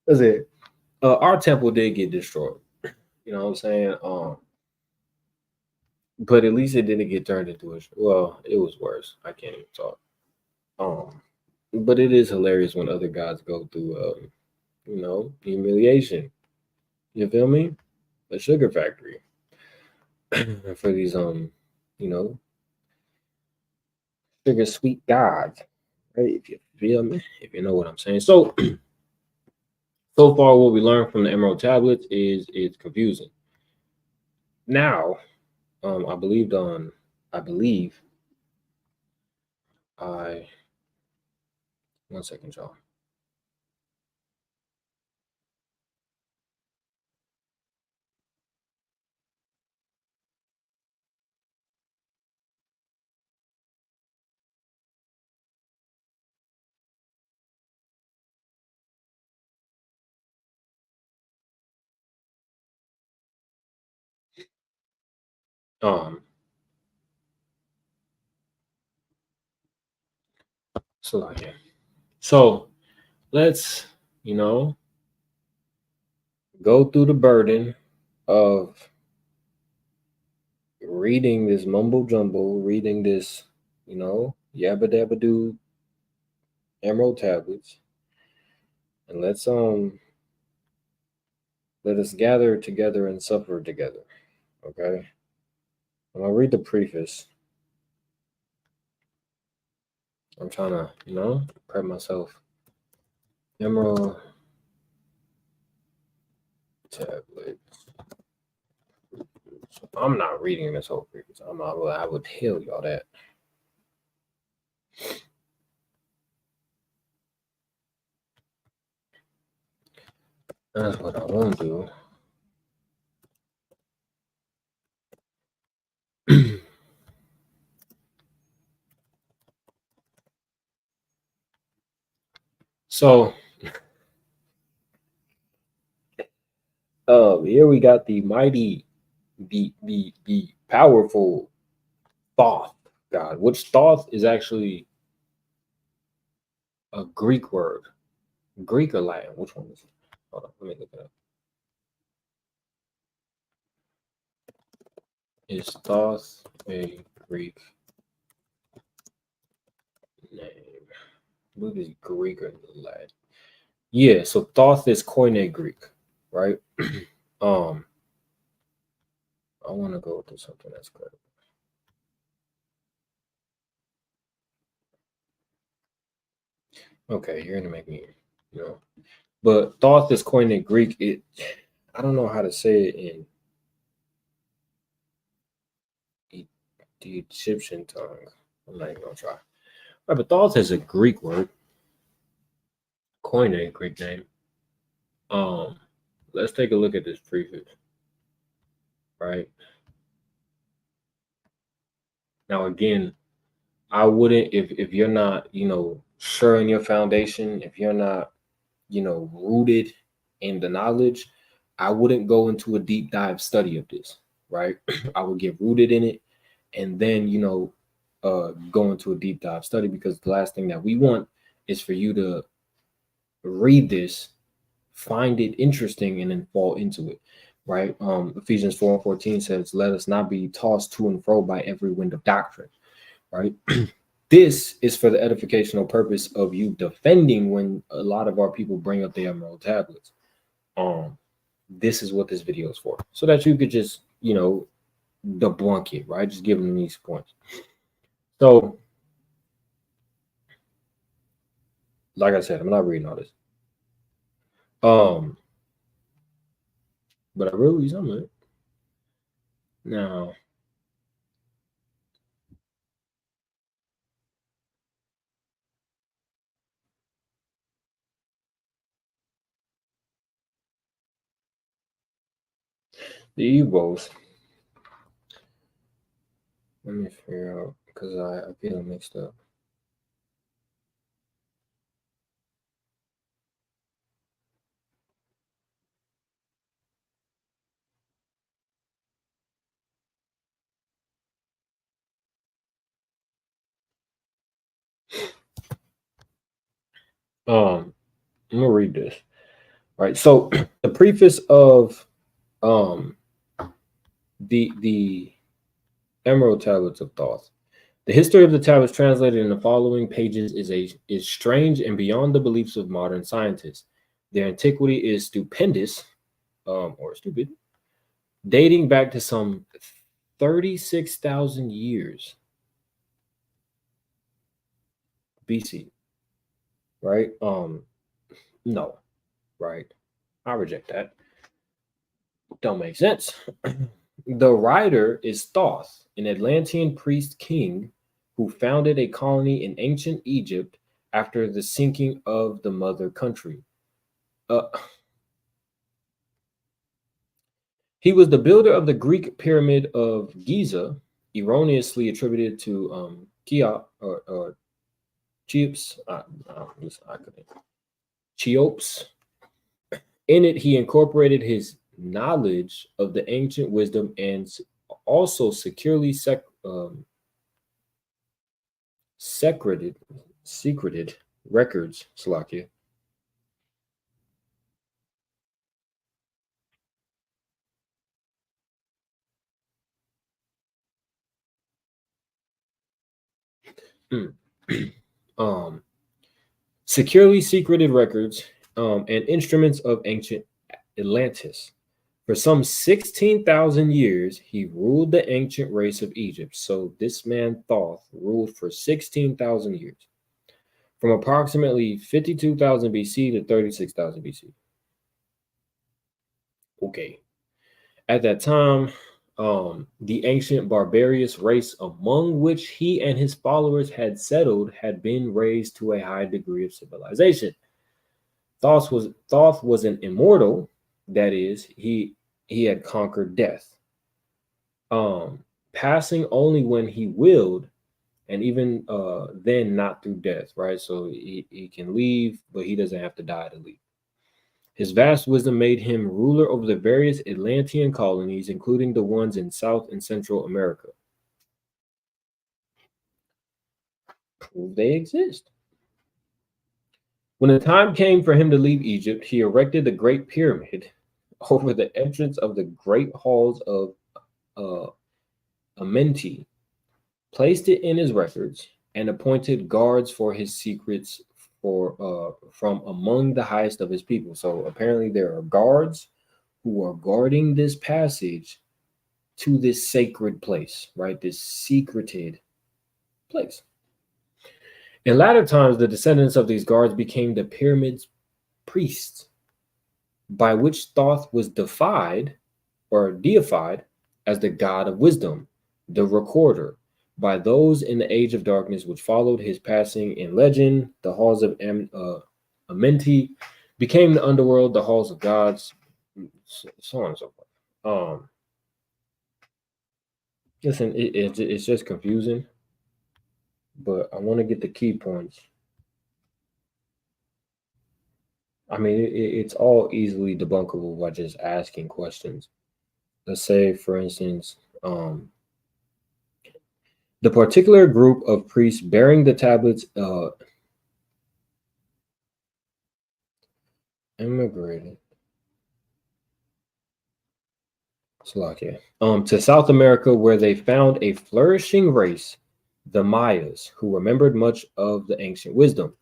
That's it. Our temple did get destroyed. You know what I'm saying? But at least it didn't get turned into a. Well, it was worse. I can't even talk. Um, but it is hilarious when other gods go through, humiliation. You feel me? A sugar factory for these, you know, sugar sweet gods, right? If you feel me, if you know what I'm saying. So, so far, what we learned from the Emerald Tablets is it's confusing. Now, I believed on, I believe, I, one second, y'all. Um, so let's, you know, go through the burden of reading this mumbo jumbo, reading this, yabba dabba doo emerald tablets, and let us gather together and suffer together. Okay, I'm gonna read the preface. I'm trying to, prep myself. Emerald tablets. I'm not reading this whole preface. I would tell y'all that. That's what I want to do. So, here we got the mighty, the powerful Thoth god, which Thoth is actually a Greek word, Greek or Latin. Which one is it? Hold on, let me look it up. Is Thoth a Greek name? I believe it's Greek or Latin. Yeah, so Thoth is Koine Greek, right? I want to go to something that's credible. Okay, you're gonna make me, but Thoth is Koine Greek. I don't know how to say it in the Egyptian tongue. I'm not even gonna try. Right, but Thoth is a Greek word, Koine Greek name. Let's take a look at this prefix. Right now, again, I wouldn't if you're not, sure in your foundation, if you're not, rooted in the knowledge, I wouldn't go into a deep dive study of this. Right, I would get rooted in it, and then go into a deep dive study, because the last thing that we want is for you to read this, find it interesting, and then fall into it, right? Ephesians 4:14 says, let us not be tossed to and fro by every wind of doctrine, right? This is for the edificational purpose of you defending when a lot of our people bring up the emerald tablets. This is what this video is for, so that you could just, debunk it, right? Just giving them these points. So, like I said, I'm not reading all this. But I will read some of it. Now, the Evos. Let me figure out, because I feel mixed up. I'm gonna read this. Right. So the preface of the Emerald Tablets of Thoth. The history of the tablets translated in the following pages is strange and beyond the beliefs of modern scientists. Their antiquity is stupendous, or stupid, dating back to some 36,000 years BC. Right? No, right? I reject that. Don't make sense. The writer is Thoth, an Atlantean priest king who founded a colony in ancient Egypt after the sinking of the mother country. He was the builder of the Greek pyramid of Giza, erroneously attributed to Cheops, or Cheops. I couldn't. Cheops. In it, he incorporated his knowledge of the ancient wisdom and also secreted records, Salakia. Mm. um, Securely secreted records and instruments of ancient Atlantis. For some 16,000 years, he ruled the ancient race of Egypt. So this man, Thoth, ruled for 16,000 years, from approximately 52,000 BC to 36,000 BC. Okay. At that time, the ancient barbarous race among which he and his followers had settled had been raised to a high degree of civilization. Thoth was an immortal, that is, he had conquered death, passing only when he willed, and even then not through death, right? So he can leave, but he doesn't have to die to leave. His vast wisdom made him ruler over the various Atlantean colonies, including the ones in South and Central America. Prove they exist. When the time came for him to leave Egypt, he erected the Great Pyramid over the entrance of the great halls of uh, Amenti, placed it in his records, and appointed guards for his secrets from among the highest of his people. So apparently there are guards who are guarding this passage to this sacred place, right? This secreted place. In latter times, the descendants of these guards became the pyramid's priests, by which Thoth was defied or deified as the god of wisdom, the recorder, by those in the age of darkness which followed his passing. In legend, the halls of Amenti became the underworld, the halls of gods, so on and so forth. Listen, it's just confusing, but I want to get the key points. I mean, it's all easily debunkable by just asking questions. Let's say, for instance, the particular group of priests bearing the tablets immigrated Slovakia, to South America, where they found a flourishing race, the Mayas, who remembered much of the ancient wisdom.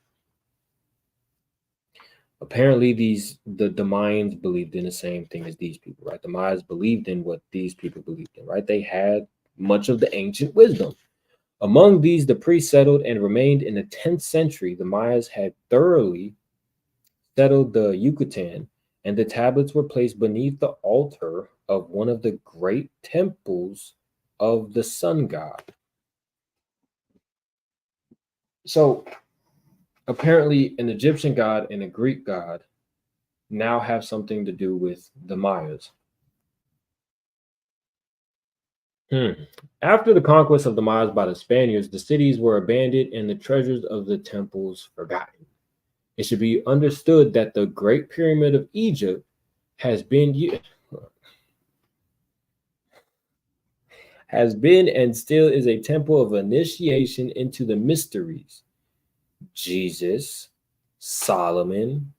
Apparently, the Mayans believed in the same thing as these people, right? The Mayas believed in what these people believed in, right? They had much of the ancient wisdom. Among these, the priests settled and remained in the 10th century. The Mayas had thoroughly settled the Yucatan, and the tablets were placed beneath the altar of one of the great temples of the sun god. So apparently, an Egyptian god and a Greek god now have something to do with the Mayas. After the conquest of the Mayas by the Spaniards, the cities were abandoned and the treasures of the temples forgotten. It should be understood that the Great Pyramid of Egypt has been and still is a temple of initiation into the mysteries. Jesus, Solomon,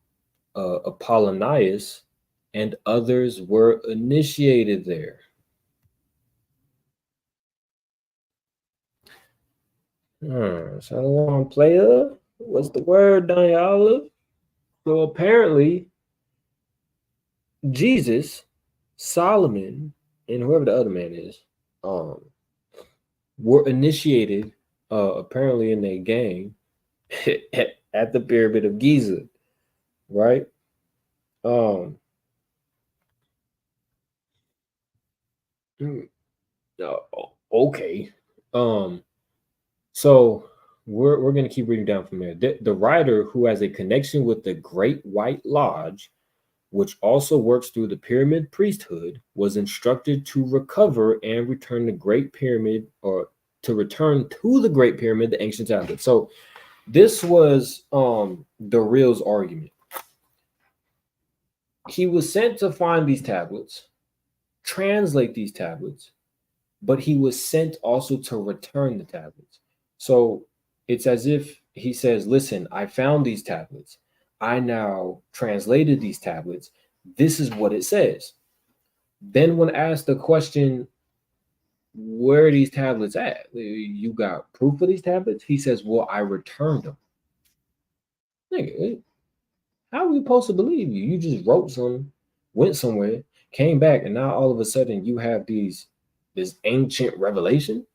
Apollonius, and others were initiated there. Shalom, player. What's the word, Daniela? So apparently, Jesus, Solomon, and whoever the other man is, were initiated apparently in a gang at the Pyramid of Giza, right? Okay. So we're going to keep reading down from there. The writer, who has a connection with the Great White Lodge, which also works through the pyramid priesthood, was instructed to recover and return the Great Pyramid, or to return to the Great Pyramid, the ancient tablet. So this was the real's argument. He was sent to find these tablets, translate these tablets, but he was sent also to return the tablets. So it's as if he says, listen, I found these tablets. I now translated these tablets. This is what it says. Then, when asked the question, where are these tablets at? You got proof of these tablets? He says, well, I returned them. Nigga, how are we supposed to believe you? You just wrote some, went somewhere, came back, and now all of a sudden you have this ancient revelation.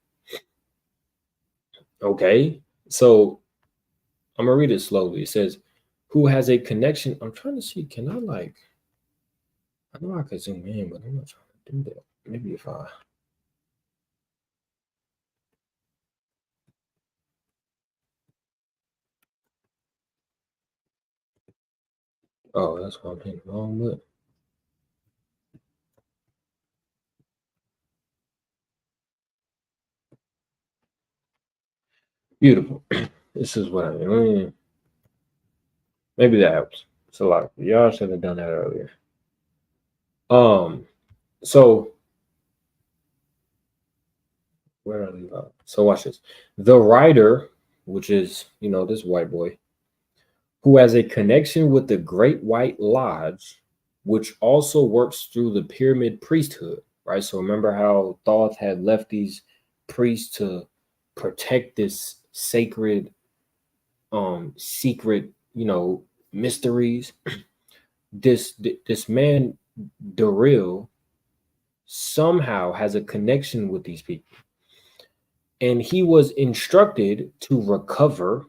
Okay, so I'm gonna read it slowly. It says, "Who has a connection?" I'm trying to see. Can I like? I know I could zoom in, but I'm not trying to do that. Maybe if I. Oh, that's what I'm hitting wrong with. Beautiful. This is what I mean. Maybe that helps. It's a lot. Y'all should have done that earlier. Um. So where did I leave out? So watch this. The writer, which is this white boy, who has a connection with the Great White Lodge, which also works through the pyramid priesthood, right? So remember how Thoth had left these priests to protect this sacred, secret, mysteries. This man, Daril, somehow has a connection with these people. And he was instructed to recover,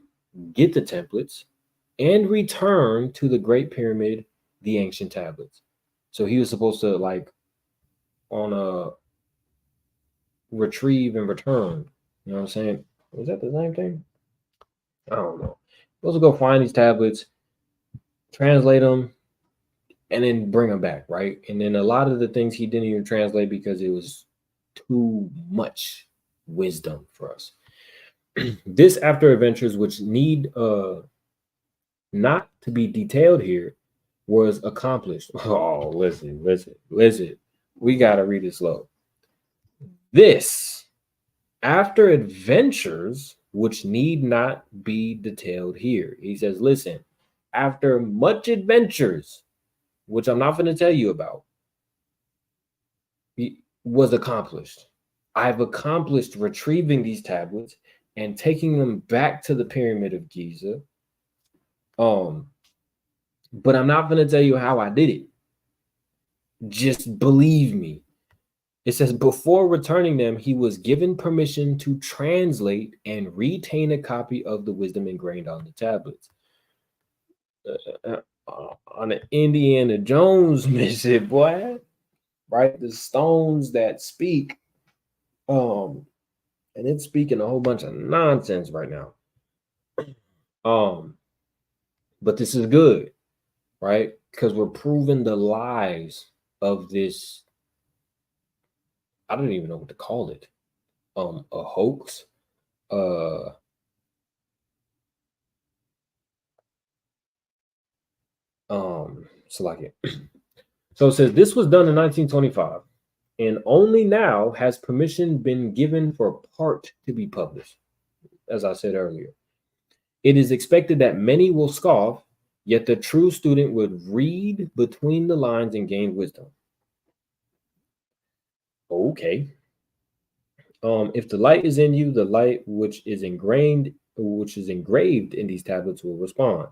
get the templates, and return to the Great Pyramid the ancient tablets. So he was supposed to on a retrieve and return. You know what I'm saying? Was that the same thing? I don't know. Supposed to go find these tablets, translate them, and then bring them back, right? And then a lot of the things he didn't even translate because it was too much wisdom for us. This after adventures, which need not to be detailed here, was accomplished. Oh, listen. We gotta read it slow. This after adventures, which need not be detailed here. He says, listen, after much adventures, which I'm not going to tell you about, was accomplished. I've accomplished retrieving these tablets and taking them back to the Pyramid of Giza. But I'm not going to tell you how I did it. Just believe me. It says, before returning them, he was given permission to translate and retain a copy of the wisdom ingrained on the tablets. On the Indiana Jones mission, boy, right? The stones that speak, and it's speaking a whole bunch of nonsense right now. But this is good, right? Because we're proving the lies of this. I don't even know what to call it. A hoax. So like it. So it says this was done in 1925, and only now has permission been given for part to be published. As I said earlier, it is expected that many will scoff, yet the true student would read between the lines and gain wisdom. Okay. If the light is in you, the light which is engraved in these tablets will respond.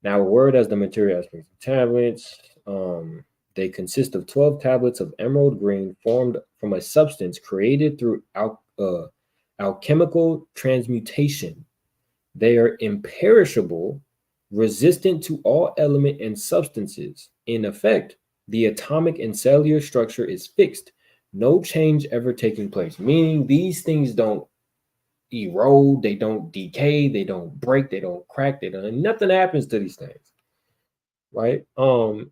Now, a word as the material aspects of tablets. They consist of 12 tablets of emerald green formed from a substance created through alchemical transmutation. They are imperishable, resistant to all element and substances. In effect, the atomic and cellular structure is fixed, no change ever taking place, meaning these things don't erode, they don't decay, they don't break, they don't crack, nothing happens to these things, right? We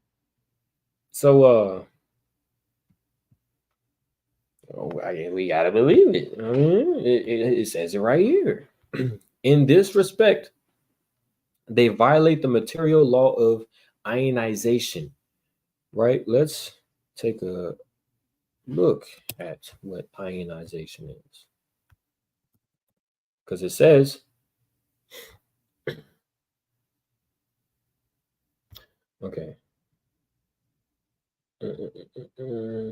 gotta believe it. It says it right here. In this respect, they violate the material law of ionization, right? Let's take a look at what ionization is. Because it says, okay. Uh, uh, uh, uh,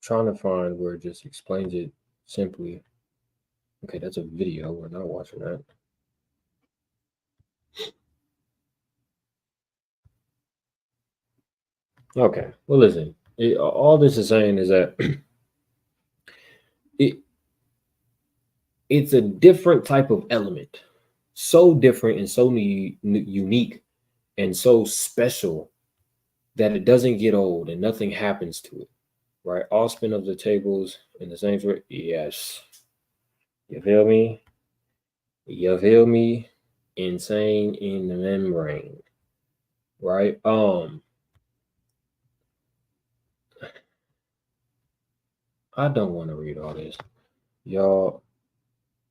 trying to find where it just explains it simply. Okay, that's a video. We're not watching that. Okay, well, listen. All this is saying is that it it's a different type of element, so different and so unique and so special that it doesn't get old and nothing happens to it. Right? All spin of the tables in the same. Yes, you feel me? You feel me? Insane in the membrane, right? I don't want to read all this, y'all.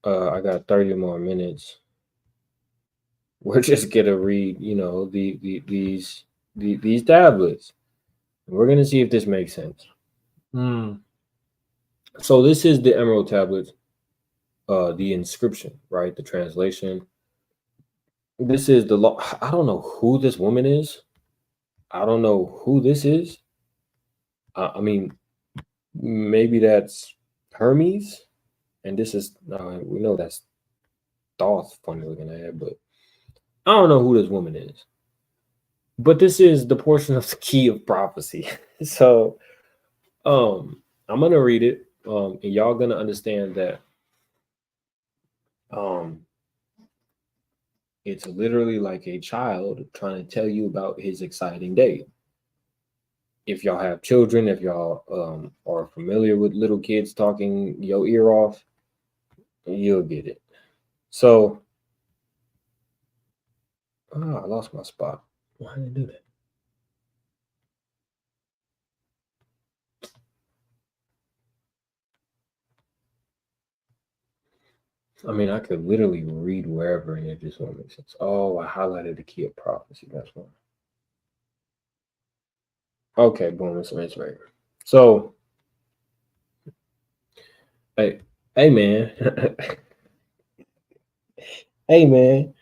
I got 30 more minutes. We're just gonna read, these tablets. We're gonna see if this makes sense. So this is the Emerald Tablets, the inscription, right? The translation. This is the law. I don't know who this woman is. I don't know who this is. I mean, maybe that's Hermes, and this is we know that's Thoth, funny looking at, but I don't know who this woman is. But this is the portion of the key of prophecy. So I'm gonna read it, and y'all gonna understand that um it's literally like a child trying to tell you about his exciting day. If y'all have children, if y'all are familiar with little kids talking your ear off, you'll get it. So, I lost my spot. Why did I do that? I mean, I could literally read wherever and it just won't make sense. Oh, I highlighted the key of prophecy. That's why. Okay, boom, it's right. So, hey, hey, man, hey, man.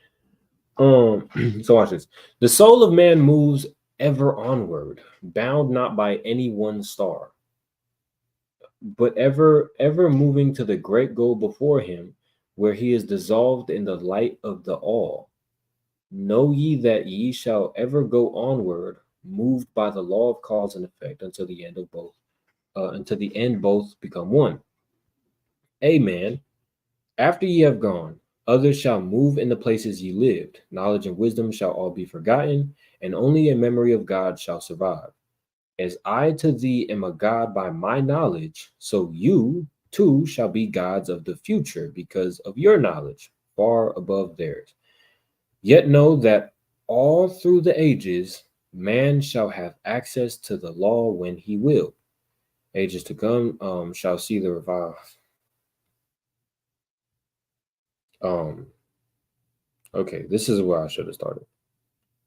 So watch this. The soul of man moves ever onward, bound not by any one star, but ever moving to the great goal before him, where he is dissolved in the light of the all. Know ye that ye shall ever go onward, moved by the law of cause and effect, until the end of both, until the end both become one. Amen. After ye have gone, others shall move in the places ye lived. Knowledge and wisdom shall all be forgotten, and only a memory of God shall survive. As I to thee am a God by my knowledge, so you too shall be gods of the future because of your knowledge, far above theirs. Yet know that all through the ages, man shall have access to the law when he will. Ages to come shall see the revive. Um, okay, this is where I should have started.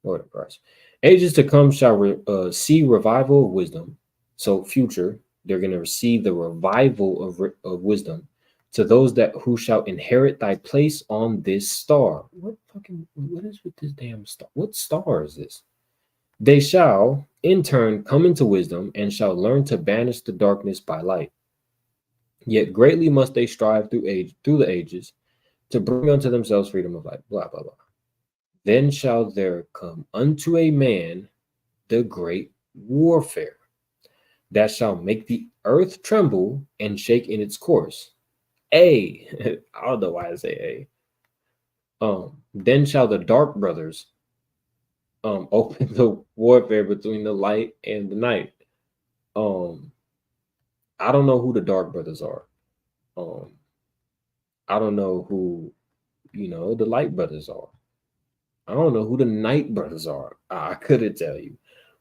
Lord of Christ. Ages to come shall see revival of wisdom. So future, they're going to receive the revival of wisdom to those that who shall inherit thy place on this star. What is with this damn star? What star is this? They shall in turn come into wisdom and shall learn to banish the darkness by light. Yet greatly must they strive through the ages to bring unto themselves freedom of life. Blah blah blah. Then shall there come unto a man the great warfare that shall make the earth tremble and shake in its course. I don't know why I say A. Then shall the dark brothers open the warfare between the light and the night. Um, I don't know who the dark brothers are. Um, I don't know who the light brothers are. I don't know who the night brothers are. I couldn't tell you.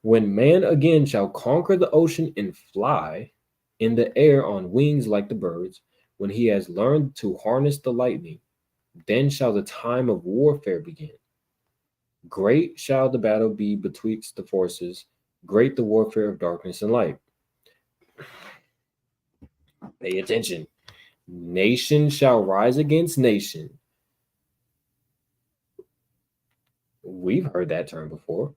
When man again shall conquer the ocean and fly in the air on wings like the birds, when he has learned to harness the lightning, then shall the time of warfare begin. Great shall the battle be betwixt the forces, great the warfare of darkness and light. Pay attention. Nation shall rise against nation. We've heard that term before.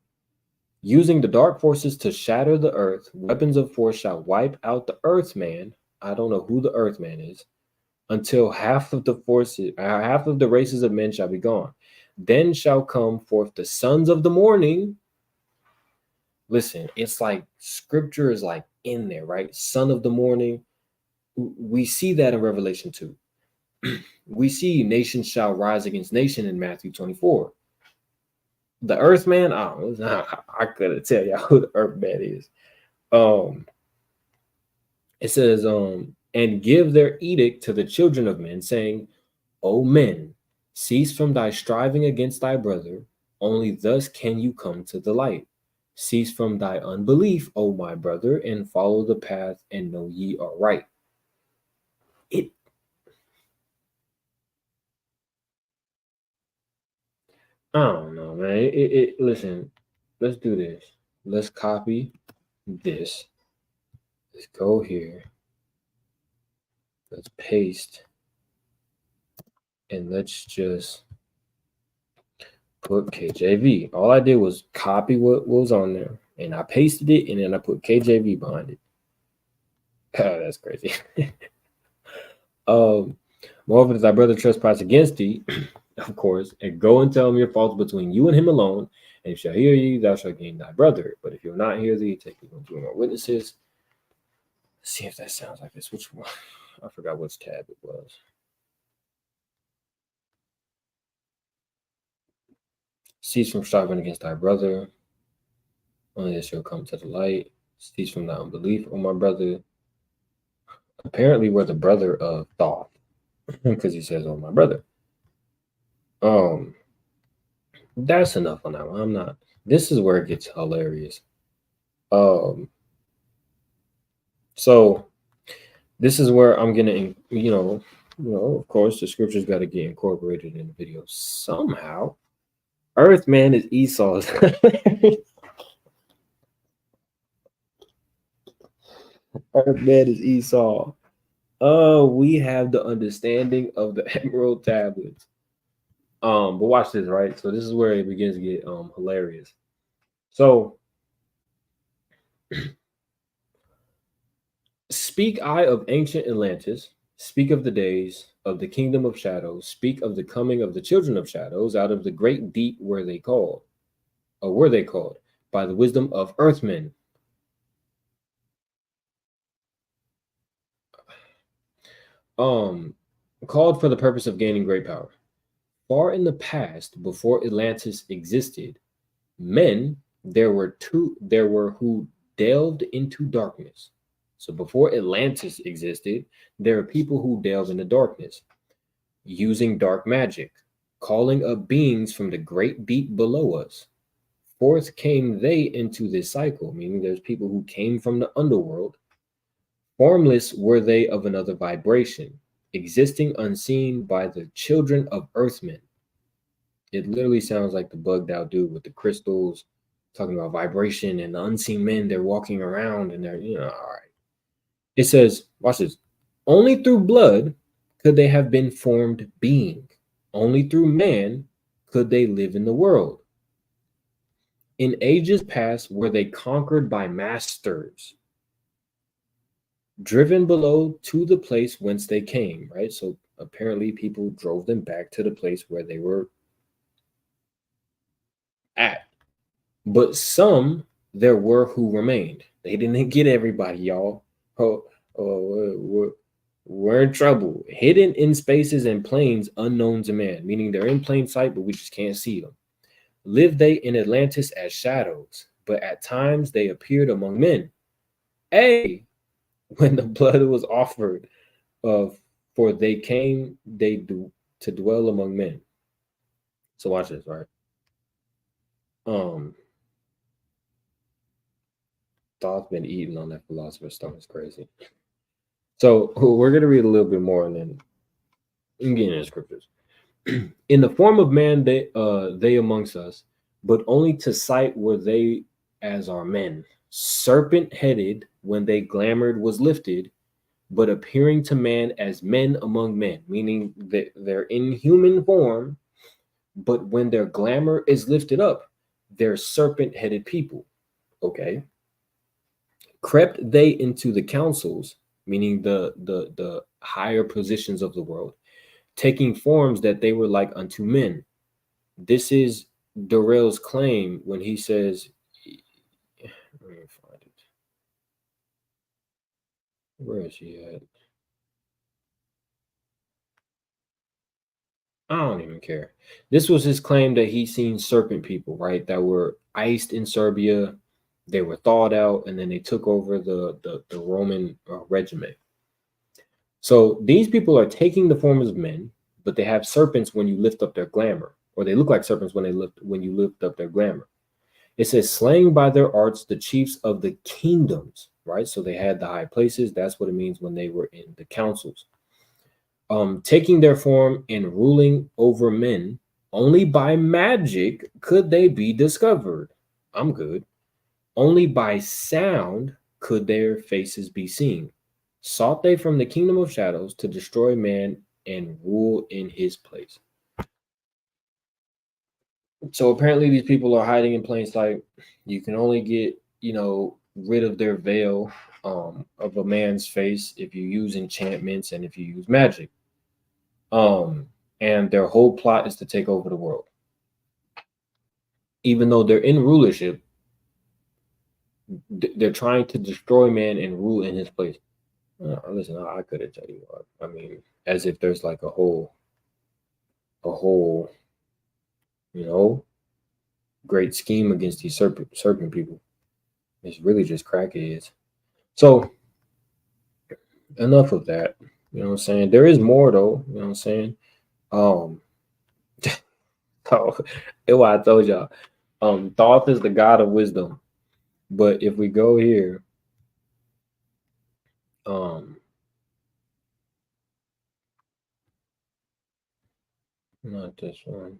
Using the dark forces to shatter the earth, weapons of force shall wipe out the earthman. I don't know who the earthman is, until half of the forces, half of the races of men shall be gone. Then shall come forth the sons of the morning. Listen, it's like scripture is like in there, right? Son of the morning. We see that in Revelation 2. We see nation shall rise against nation in Matthew 24. The earthman, I couldn't tell y'all who the earthman is. It says, and give their edict to the children of men, saying, O men, cease from thy striving against thy brother, only thus can you come to the light. Cease from thy unbelief, O my brother, and follow the path, and know ye are right. I don't know, man. Listen, let's do this. Let's copy this. Let's go here. Let's paste. And let's just put KJV. All I did was copy what was on there. And I pasted it, and then I put KJV behind it. Oh, that's crazy. Moreover, if thy brother trespass against thee, of course, and go and tell him your faults between you and him alone, and if shall hear you, thou shalt gain thy brother. But if he'll not hear thee, take thee 2 or more witnesses. Let's see if that sounds like this. Which one? I forgot which tab it was. Cease from striving against thy brother. Only this shall come to the light. Cease from thy unbelief, O my brother. Apparently, we're the brother of Thoth, because he says, "Oh, my brother." That's enough on that one. I'm not. This is where it gets hilarious. So this is where I'm gonna, of course, the scriptures got to get incorporated in the video somehow. Earthman is Esau's. Earthman is Esau. We have the understanding of the Emerald Tablets. But watch this, right? So this is where it begins to get hilarious. So speak I of ancient Atlantis, speak of the days of the kingdom of shadows, speak of the coming of the children of shadows, out of the great deep were they called by the wisdom of earthmen. Called for the purpose of gaining great power. Far in the past, before Atlantis existed, men there were who delved into darkness. So before Atlantis existed, there are people who delve into darkness, using dark magic, calling up beings from the great deep below us. Forth came they into this cycle, meaning there's people who came from the underworld. Formless were they of another vibration, existing unseen by the children of earthmen. It literally sounds like the bugged out dude with the crystals talking about vibration and the unseen men. They're walking around and they're, all right. It says, watch this. Only through blood could they have been formed being. Only through man could they live in the world. In ages past were they conquered by masters, driven below to the place whence they came, right? So apparently people drove them back to the place where they were at. But some there were who remained. They didn't get everybody, y'all. We're in trouble. Hidden in spaces and planes unknown to man, meaning they're in plain sight, but we just can't see them. Lived they in Atlantis as shadows, but at times they appeared among men. When the blood was offered, for they came to dwell among men. So watch this, right? Thoth been eating on that philosopher's stone. It's crazy. So we're gonna read a little bit more and then we can get into the scriptures. In the form of man, they amongst us, but only to sight were they as our men. Serpent headed when they glamored was lifted, but appearing to man as men among men, meaning that they're in human form, but when their glamour is lifted up, they're serpent headed people. Okay. Crept they into the councils, meaning the higher positions of the world, taking forms that they were like unto men. This is Durrell's claim when he says, let me find it. Where is he at? I don't even care. This was his claim that he seen serpent people, right? That were iced in Serbia. They were thawed out, and then they took over the Roman regiment. So these people are taking the forms of men, but they have serpents when you lift up their glamour, or they look like serpents when you lift up their glamour. It says, slaying by their arts the chiefs of the kingdoms, right? So they had the high places. That's what it means when they were in the councils. Taking their form and ruling over men, only by magic could they be discovered. I'm good. Only by sound could their faces be seen. Sought they from the kingdom of shadows to destroy man and rule in his place. So apparently these people are hiding in plain sight. You can only get, rid of their veil of a man's face if you use enchantments and if you use magic. And their whole plot is to take over the world. Even though they're in rulership, they're trying to destroy man and rule in his place. Listen, I couldn't tell you what. I mean, as if there's like a whole, great scheme against these serpent people. It's really just crackheads. So enough of that. You know what I'm saying? There is more though. You know what I'm saying? Oh, it's why I told y'all. Thoth is the god of wisdom. But if we go here, not this one.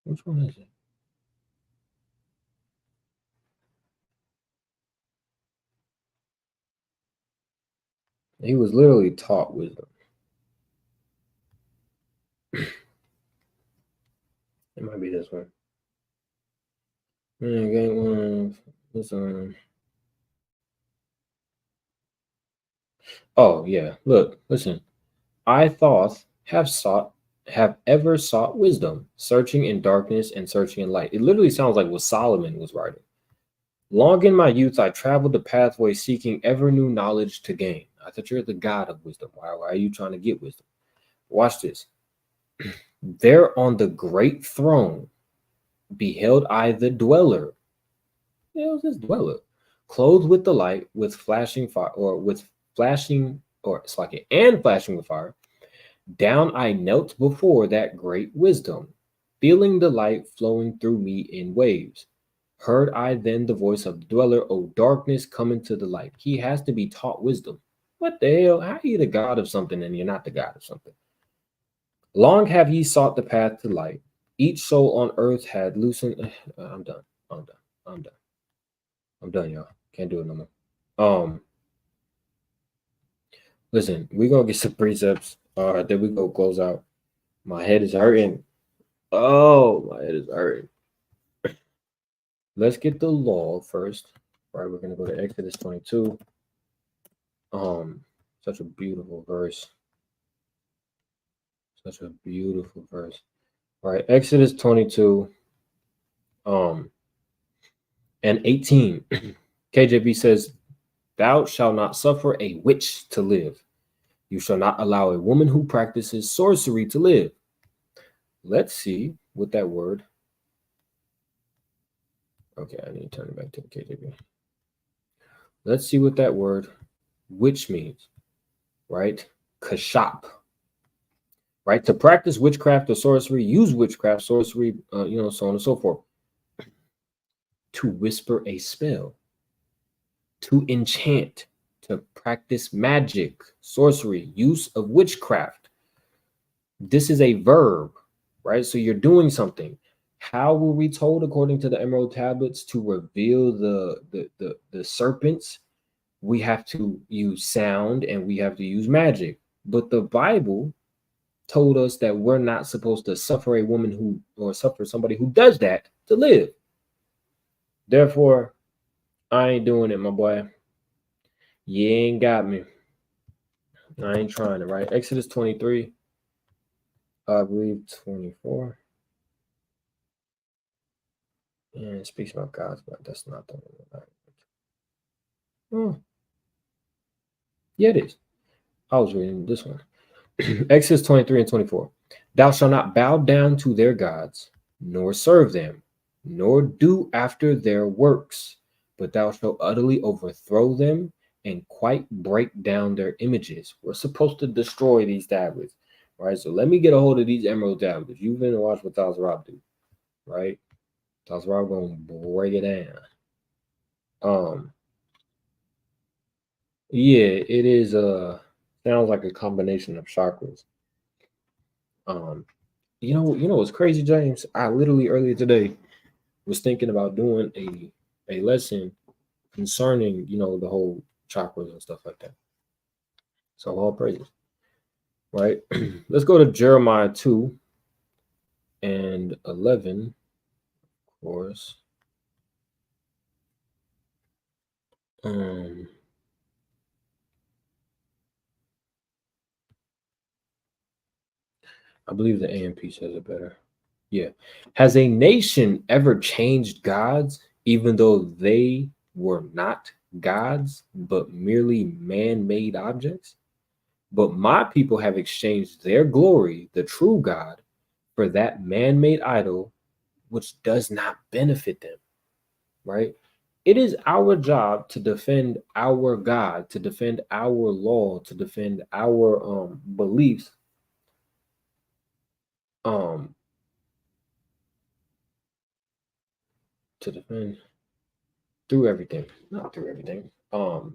Which one is it? He was literally taught wisdom. It might be this one. Game one. This one. Oh yeah. Look, listen. I thought have ever sought wisdom, searching in darkness and searching in light. It literally sounds like what Solomon was writing. Long in my youth, I traveled the pathway seeking ever new knowledge to gain. I thought you're the God of wisdom. Why are you trying to get wisdom? Watch this. There on the great throne beheld I the dweller. Yeah, it was this dweller, clothed with the light, with flashing fire, or with flashing, or it's like it, and flashing with fire. Down I knelt before that great wisdom, feeling the light flowing through me in waves. Heard I then the voice of the dweller, O darkness, come into the light. He has to be taught wisdom. What the hell? How are you the God of something and you're not the God of something? Long have ye sought the path to light. Each soul on earth had loosened. I'm done. I'm done. I'm done. I'm done, y'all. Can't do it no more. Listen, we're gonna get some precepts. All right, then we go close out. My head is hurting. Oh, my head is hurting. Let's get the law first. All right, we're gonna go to Exodus 22. Such a beautiful verse. Such a beautiful verse. All right, Exodus 22. And 18. KJV says, "Thou shalt not suffer a witch to live. You shall not allow a woman who practices sorcery to live." Let's see what that word. Okay, I need to turn it back to the KJV. Let's see what that word witch means, right? Kashap, right? To practice witchcraft or sorcery, use witchcraft, sorcery, so on and so forth. To whisper a spell, to enchant, to practice magic, sorcery, use of witchcraft. This is a verb, right? So you're doing something. How were we told, according to the Emerald Tablets, to reveal the serpents? We have to use sound and we have to use magic. But the Bible told us that we're not supposed to suffer a woman who, or suffer somebody who does that to live. Therefore, I ain't doing it, my boy. You ain't got me. I ain't trying it, right? Exodus 23, I believe 24. And it speaks about God's, but that's not the one. Oh, yeah, it is. I was reading this one. Exodus 23 and 24. Thou shalt not bow down to their gods, nor serve them, nor do after their works, but thou shalt utterly overthrow them and quite break down their images. We're supposed to destroy these tablets, right? So let me get a hold of these emerald tablets. You've been to watch what Rob do, right? Rob gonna break it down. Yeah, it is sounds like a combination of chakras. You know what's crazy, James? I literally earlier today was thinking about doing a lesson concerning, the whole chakras and stuff like that. So all praises, right? Let's go to Jeremiah 2 and 11, of course. I believe the AMP says it better. Yeah. Has a nation ever changed gods, even though they were not gods, but merely man made objects? But my people have exchanged their glory, the true God, for that man made idol, which does not benefit them, right? It is our job to defend our God, to defend our law, to defend our beliefs. To defend through everything, not through everything. We're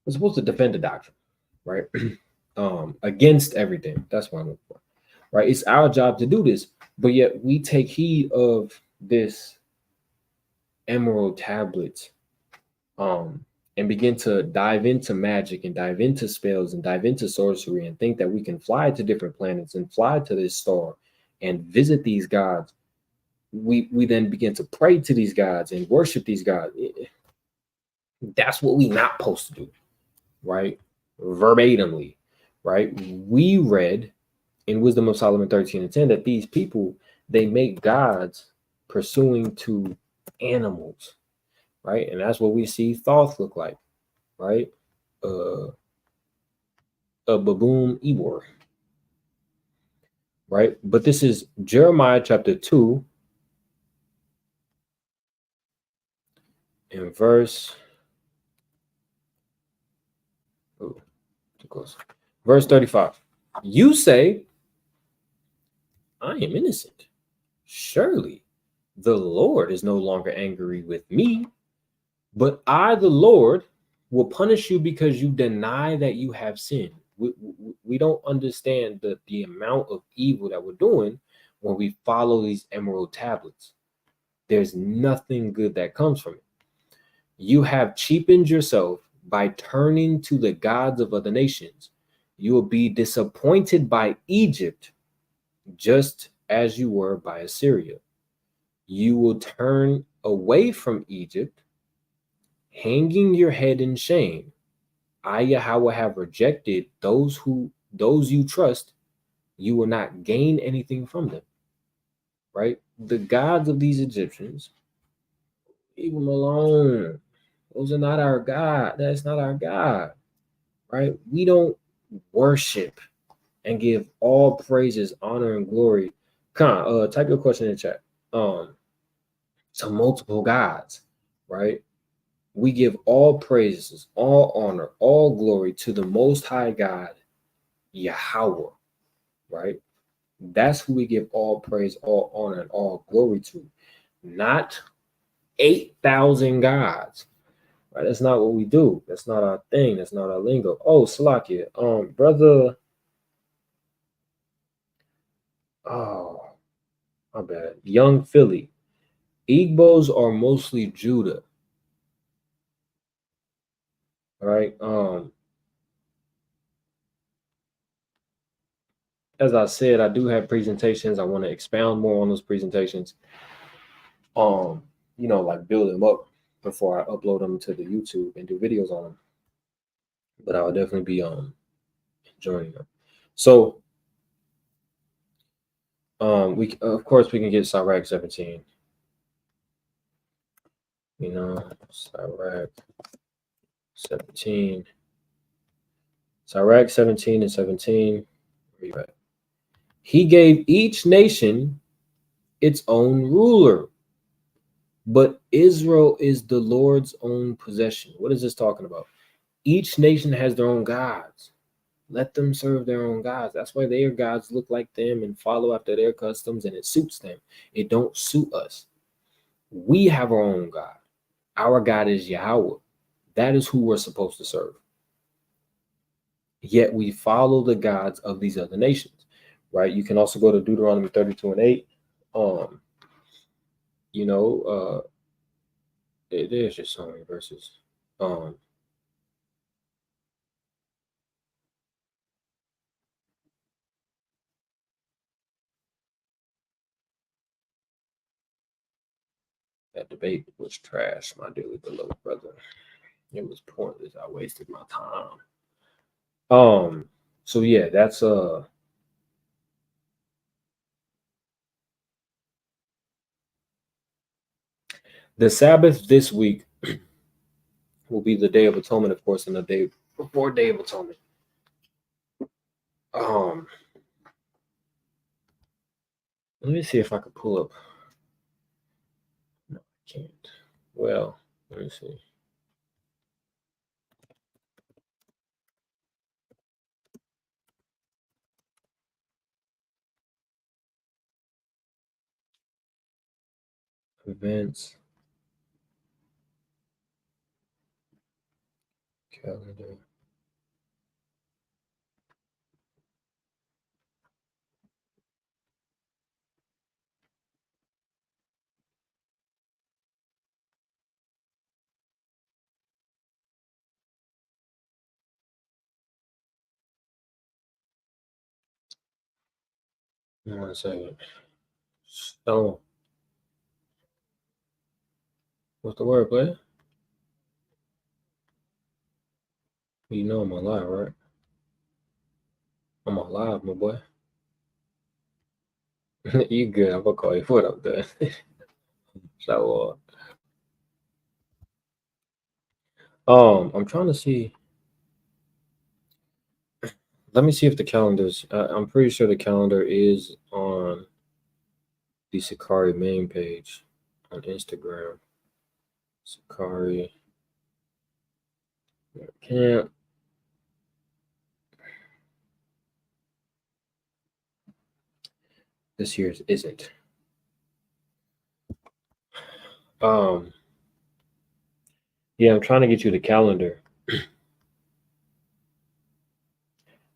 supposed to defend the doctrine, right? Against everything. That's what I'm looking for, right? It's our job to do this, but yet we take heed of this emerald tablets, and begin to dive into magic and dive into spells and dive into sorcery and think that we can fly to different planets and fly to this star and visit these gods. We then begin to pray to these gods and worship these gods. That's what we not supposed to do, right? Verbatimly, right? We read in Wisdom of Solomon 13 and 10 that these people, they make gods pursuing to animals, right? And that's what we see Thoth look like, right? A baboon Ebor, right? But this is Jeremiah chapter 2 and verse 35. You say, I am innocent. Surely the Lord is no longer angry with me, but I, the Lord, will punish you because you deny that you have sinned. We don't understand the amount of evil that we're doing when we follow these emerald tablets. There's nothing good that comes from it. You have cheapened yourself by turning to the gods of other nations. You will be disappointed by Egypt, just as you were by Assyria. You will turn away from Egypt, hanging your head in shame. I, Yahweh, have rejected those you trust. You will not gain anything from them. Right? The gods of these Egyptians, leave them alone. Those are not our God. That's not our God. Right? We don't worship and give all praises, honor, and glory. Type your question in the chat. To multiple gods, right? we give all praises, all honor, all glory to the Most High God, Yahweh, right? That's who we give all praise, all honor, and all glory to, not 8,000 gods. Right? That's not what we do. That's not our thing. That's not our lingo. Oh, Salakia, brother. Oh, my bad. Young Philly. Igbos are mostly Judah. Right. As I said, I do have presentations. I want to expound more on those presentations. Like build them up before I upload them to the YouTube and do videos on them. But I will definitely be joining them. So we of course we can get Sirach 17. Sirach 17. Sirach 17 and 17. Where you at? He gave each nation its own ruler, but Israel is the Lord's own possession. What is this talking about? Each nation has their own gods. Let them serve their own gods. That's why their gods look like them and follow after their customs, and it suits them. It don't suit us. We have our own God. Our God is Yahweh. That is who we're supposed to serve. Yet we follow the gods of these other nations, right? You can also go to Deuteronomy 32 and 8. There's just so many verses. That debate was trash, my dearly beloved brother. It was pointless. I wasted my time. So yeah, that's the Sabbath this week will be the Day of Atonement, of course, and the day before Day of Atonement. Let me see if I can pull up. No, I can't. Well, let me see. Events. Calendar. One second. Oh, what's the word, player? You know I'm alive, right? I'm alive, my boy. You good? I'm gonna call you. What up, done? So, I'm trying to see. Let me see if the calendar's. I'm pretty sure the calendar is on the Sakari main page on Instagram. Sakari camp. This year's isn't. Yeah, I'm trying to get you the calendar.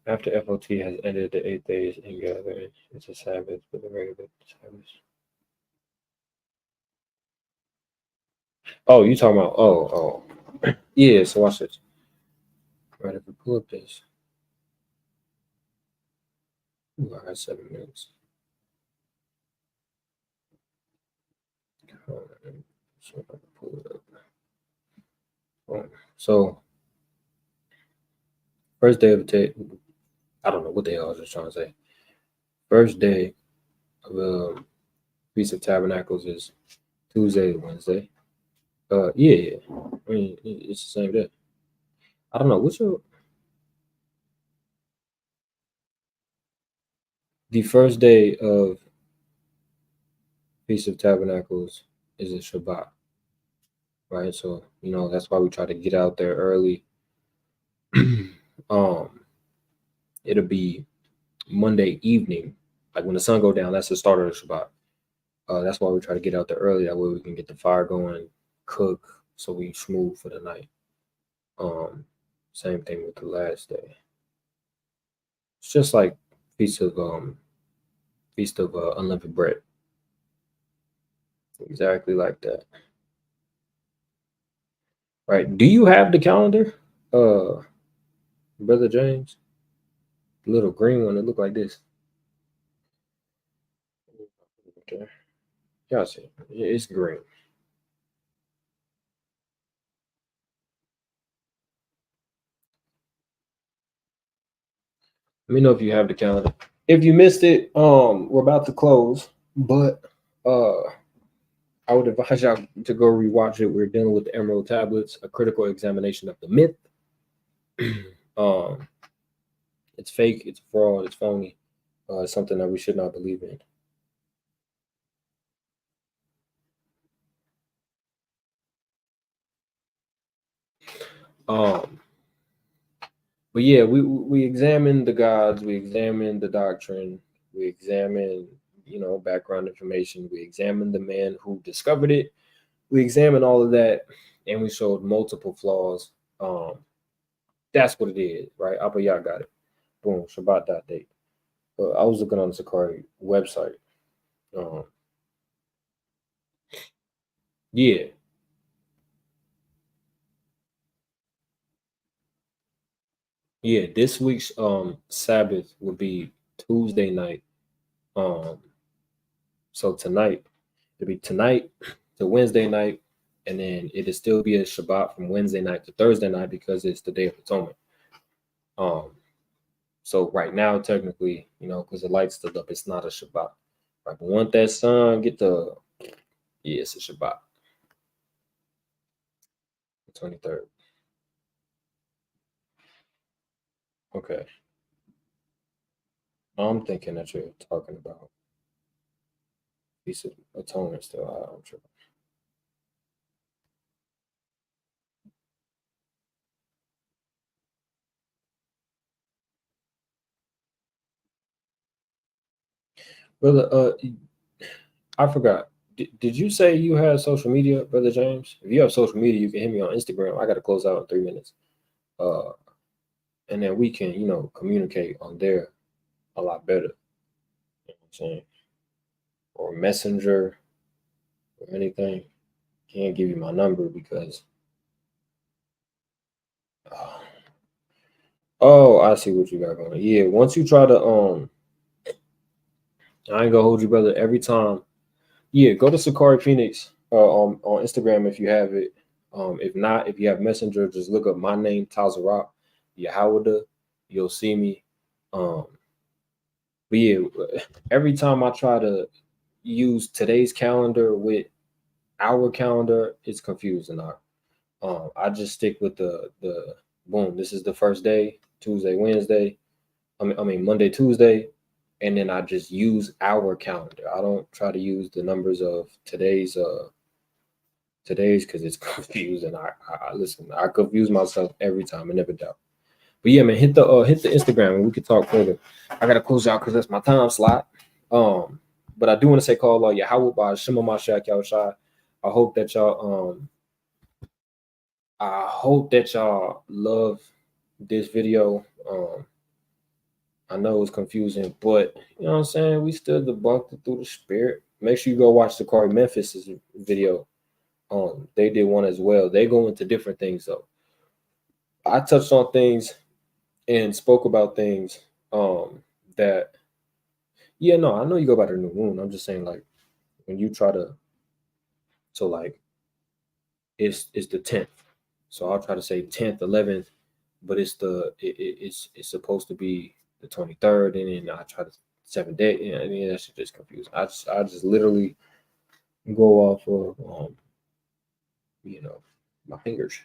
After FOT has ended the 8 days in gathering, it's a Sabbath for the regular Sabbath. Oh, you talking about? Oh. Yeah. So watch this. Right, if we pull up this, ooh, I got 7 minutes. So if I can pull it up. So first day of the I don't know what the hell I was just trying to say. First day of Feast of Tabernacles is Tuesday to Wednesday. Yeah. I mean, it's the same day. I don't know what's the first day of Feast of Tabernacles is a Shabbat, right? So that's why we try to get out there early. It'll be Monday evening, like when the sun go down. That's the start of the Shabbat. That's why we try to get out there early. That way we can get the fire going, cook, so we smooth for the night. Same thing with the last day. It's just like feast of unleavened bread. Exactly like that. Right. Do you have the calendar? Brother James? The little green one that look like this. Okay. Y'all see. It's green. Let me know if you have the calendar. If you missed it, we're about to close, but I would advise y'all to go rewatch it. We're dealing with the Emerald Tablets, a critical examination of the myth. um, it's fake, it's fraud, it's phony. It's something that we should not believe in. Um, but yeah, we examine the gods, we examine the doctrine, we examine background information, we examine the man who discovered it, we examined all of that, and we showed multiple flaws. That's what it is, right? Abba Yah got it. Boom, Shabbat date. I was looking on the Sakari website. Um, yeah, yeah. This week's Sabbath would be Tuesday night. Um, so tonight it'll be tonight to Wednesday night, and then it'll still be a Shabbat from Wednesday night to Thursday night because it's the Day of Atonement. Um, so right now, technically, because the light's still up, it's not a Shabbat. Right, but once that sun get the it's a Shabbat, the 23rd. Okay, I'm thinking that you're talking about Feast of Atonement still. I'm sure. Brother, I forgot. Did you say you had social media, Brother James? If you have social media, you can hit me on Instagram. I got to close out in 3 minutes. Uh, and then we can, communicate on there a lot better. You know what I'm saying? Or Messenger or anything. Can't give you my number because. Uh, oh, I see what you got going. Yeah, once you try to I ain't gonna hold you, brother. Every time, yeah, go to Sakari Phoenix on Instagram if you have it. If not, if you have Messenger, just look up my name, Tazarak Yahawada. You'll see me. Um, but yeah, every time I try to use today's calendar with our calendar, it's confusing. I just stick with the boom. This is the first day, Tuesday, Wednesday. I mean Monday, Tuesday, and then I just use our calendar. I don't try to use the numbers of today's because it's confusing. I listen. I confuse myself every time. I never doubt. But yeah, man, hit the Instagram and we can talk further. I gotta close out because that's my time slot. But I do want to say call Yahweh by Shema Mashak Yahushai. I hope that y'all love this video. I know it's confusing, but you know what I'm saying? We still debunked it through the spirit. Make sure you go watch the Corey Memphis's video. They did one as well. They go into different things though. I touched on things and spoke about things that yeah, no, I know you go by the new moon. I'm just saying like when you try to so like it's the 10th. So I'll try to say 10th, 11th, but it's supposed to be the 23rd, and then I try to 7 day. I mean that shit just confusing. I just literally go off of you know my fingers.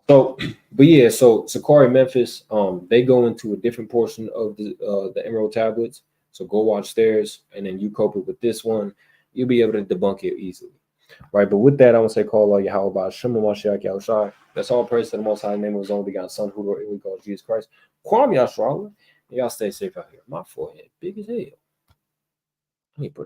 So, but yeah, so Sakari Memphis, they go into a different portion of the Emerald Tablets. So go watch theirs, and then you cope it with this one. You'll be able to debunk it easily. Right, but with that, I want to say, call Allah Yahweh, Shema Mashiach Yahushua. That's all praise to the Most High, name of His only begotten Son, who wrote it, God, Jesus Christ. Kwame Yashua. Y'all stay safe out here. My forehead, big as hell. Let me put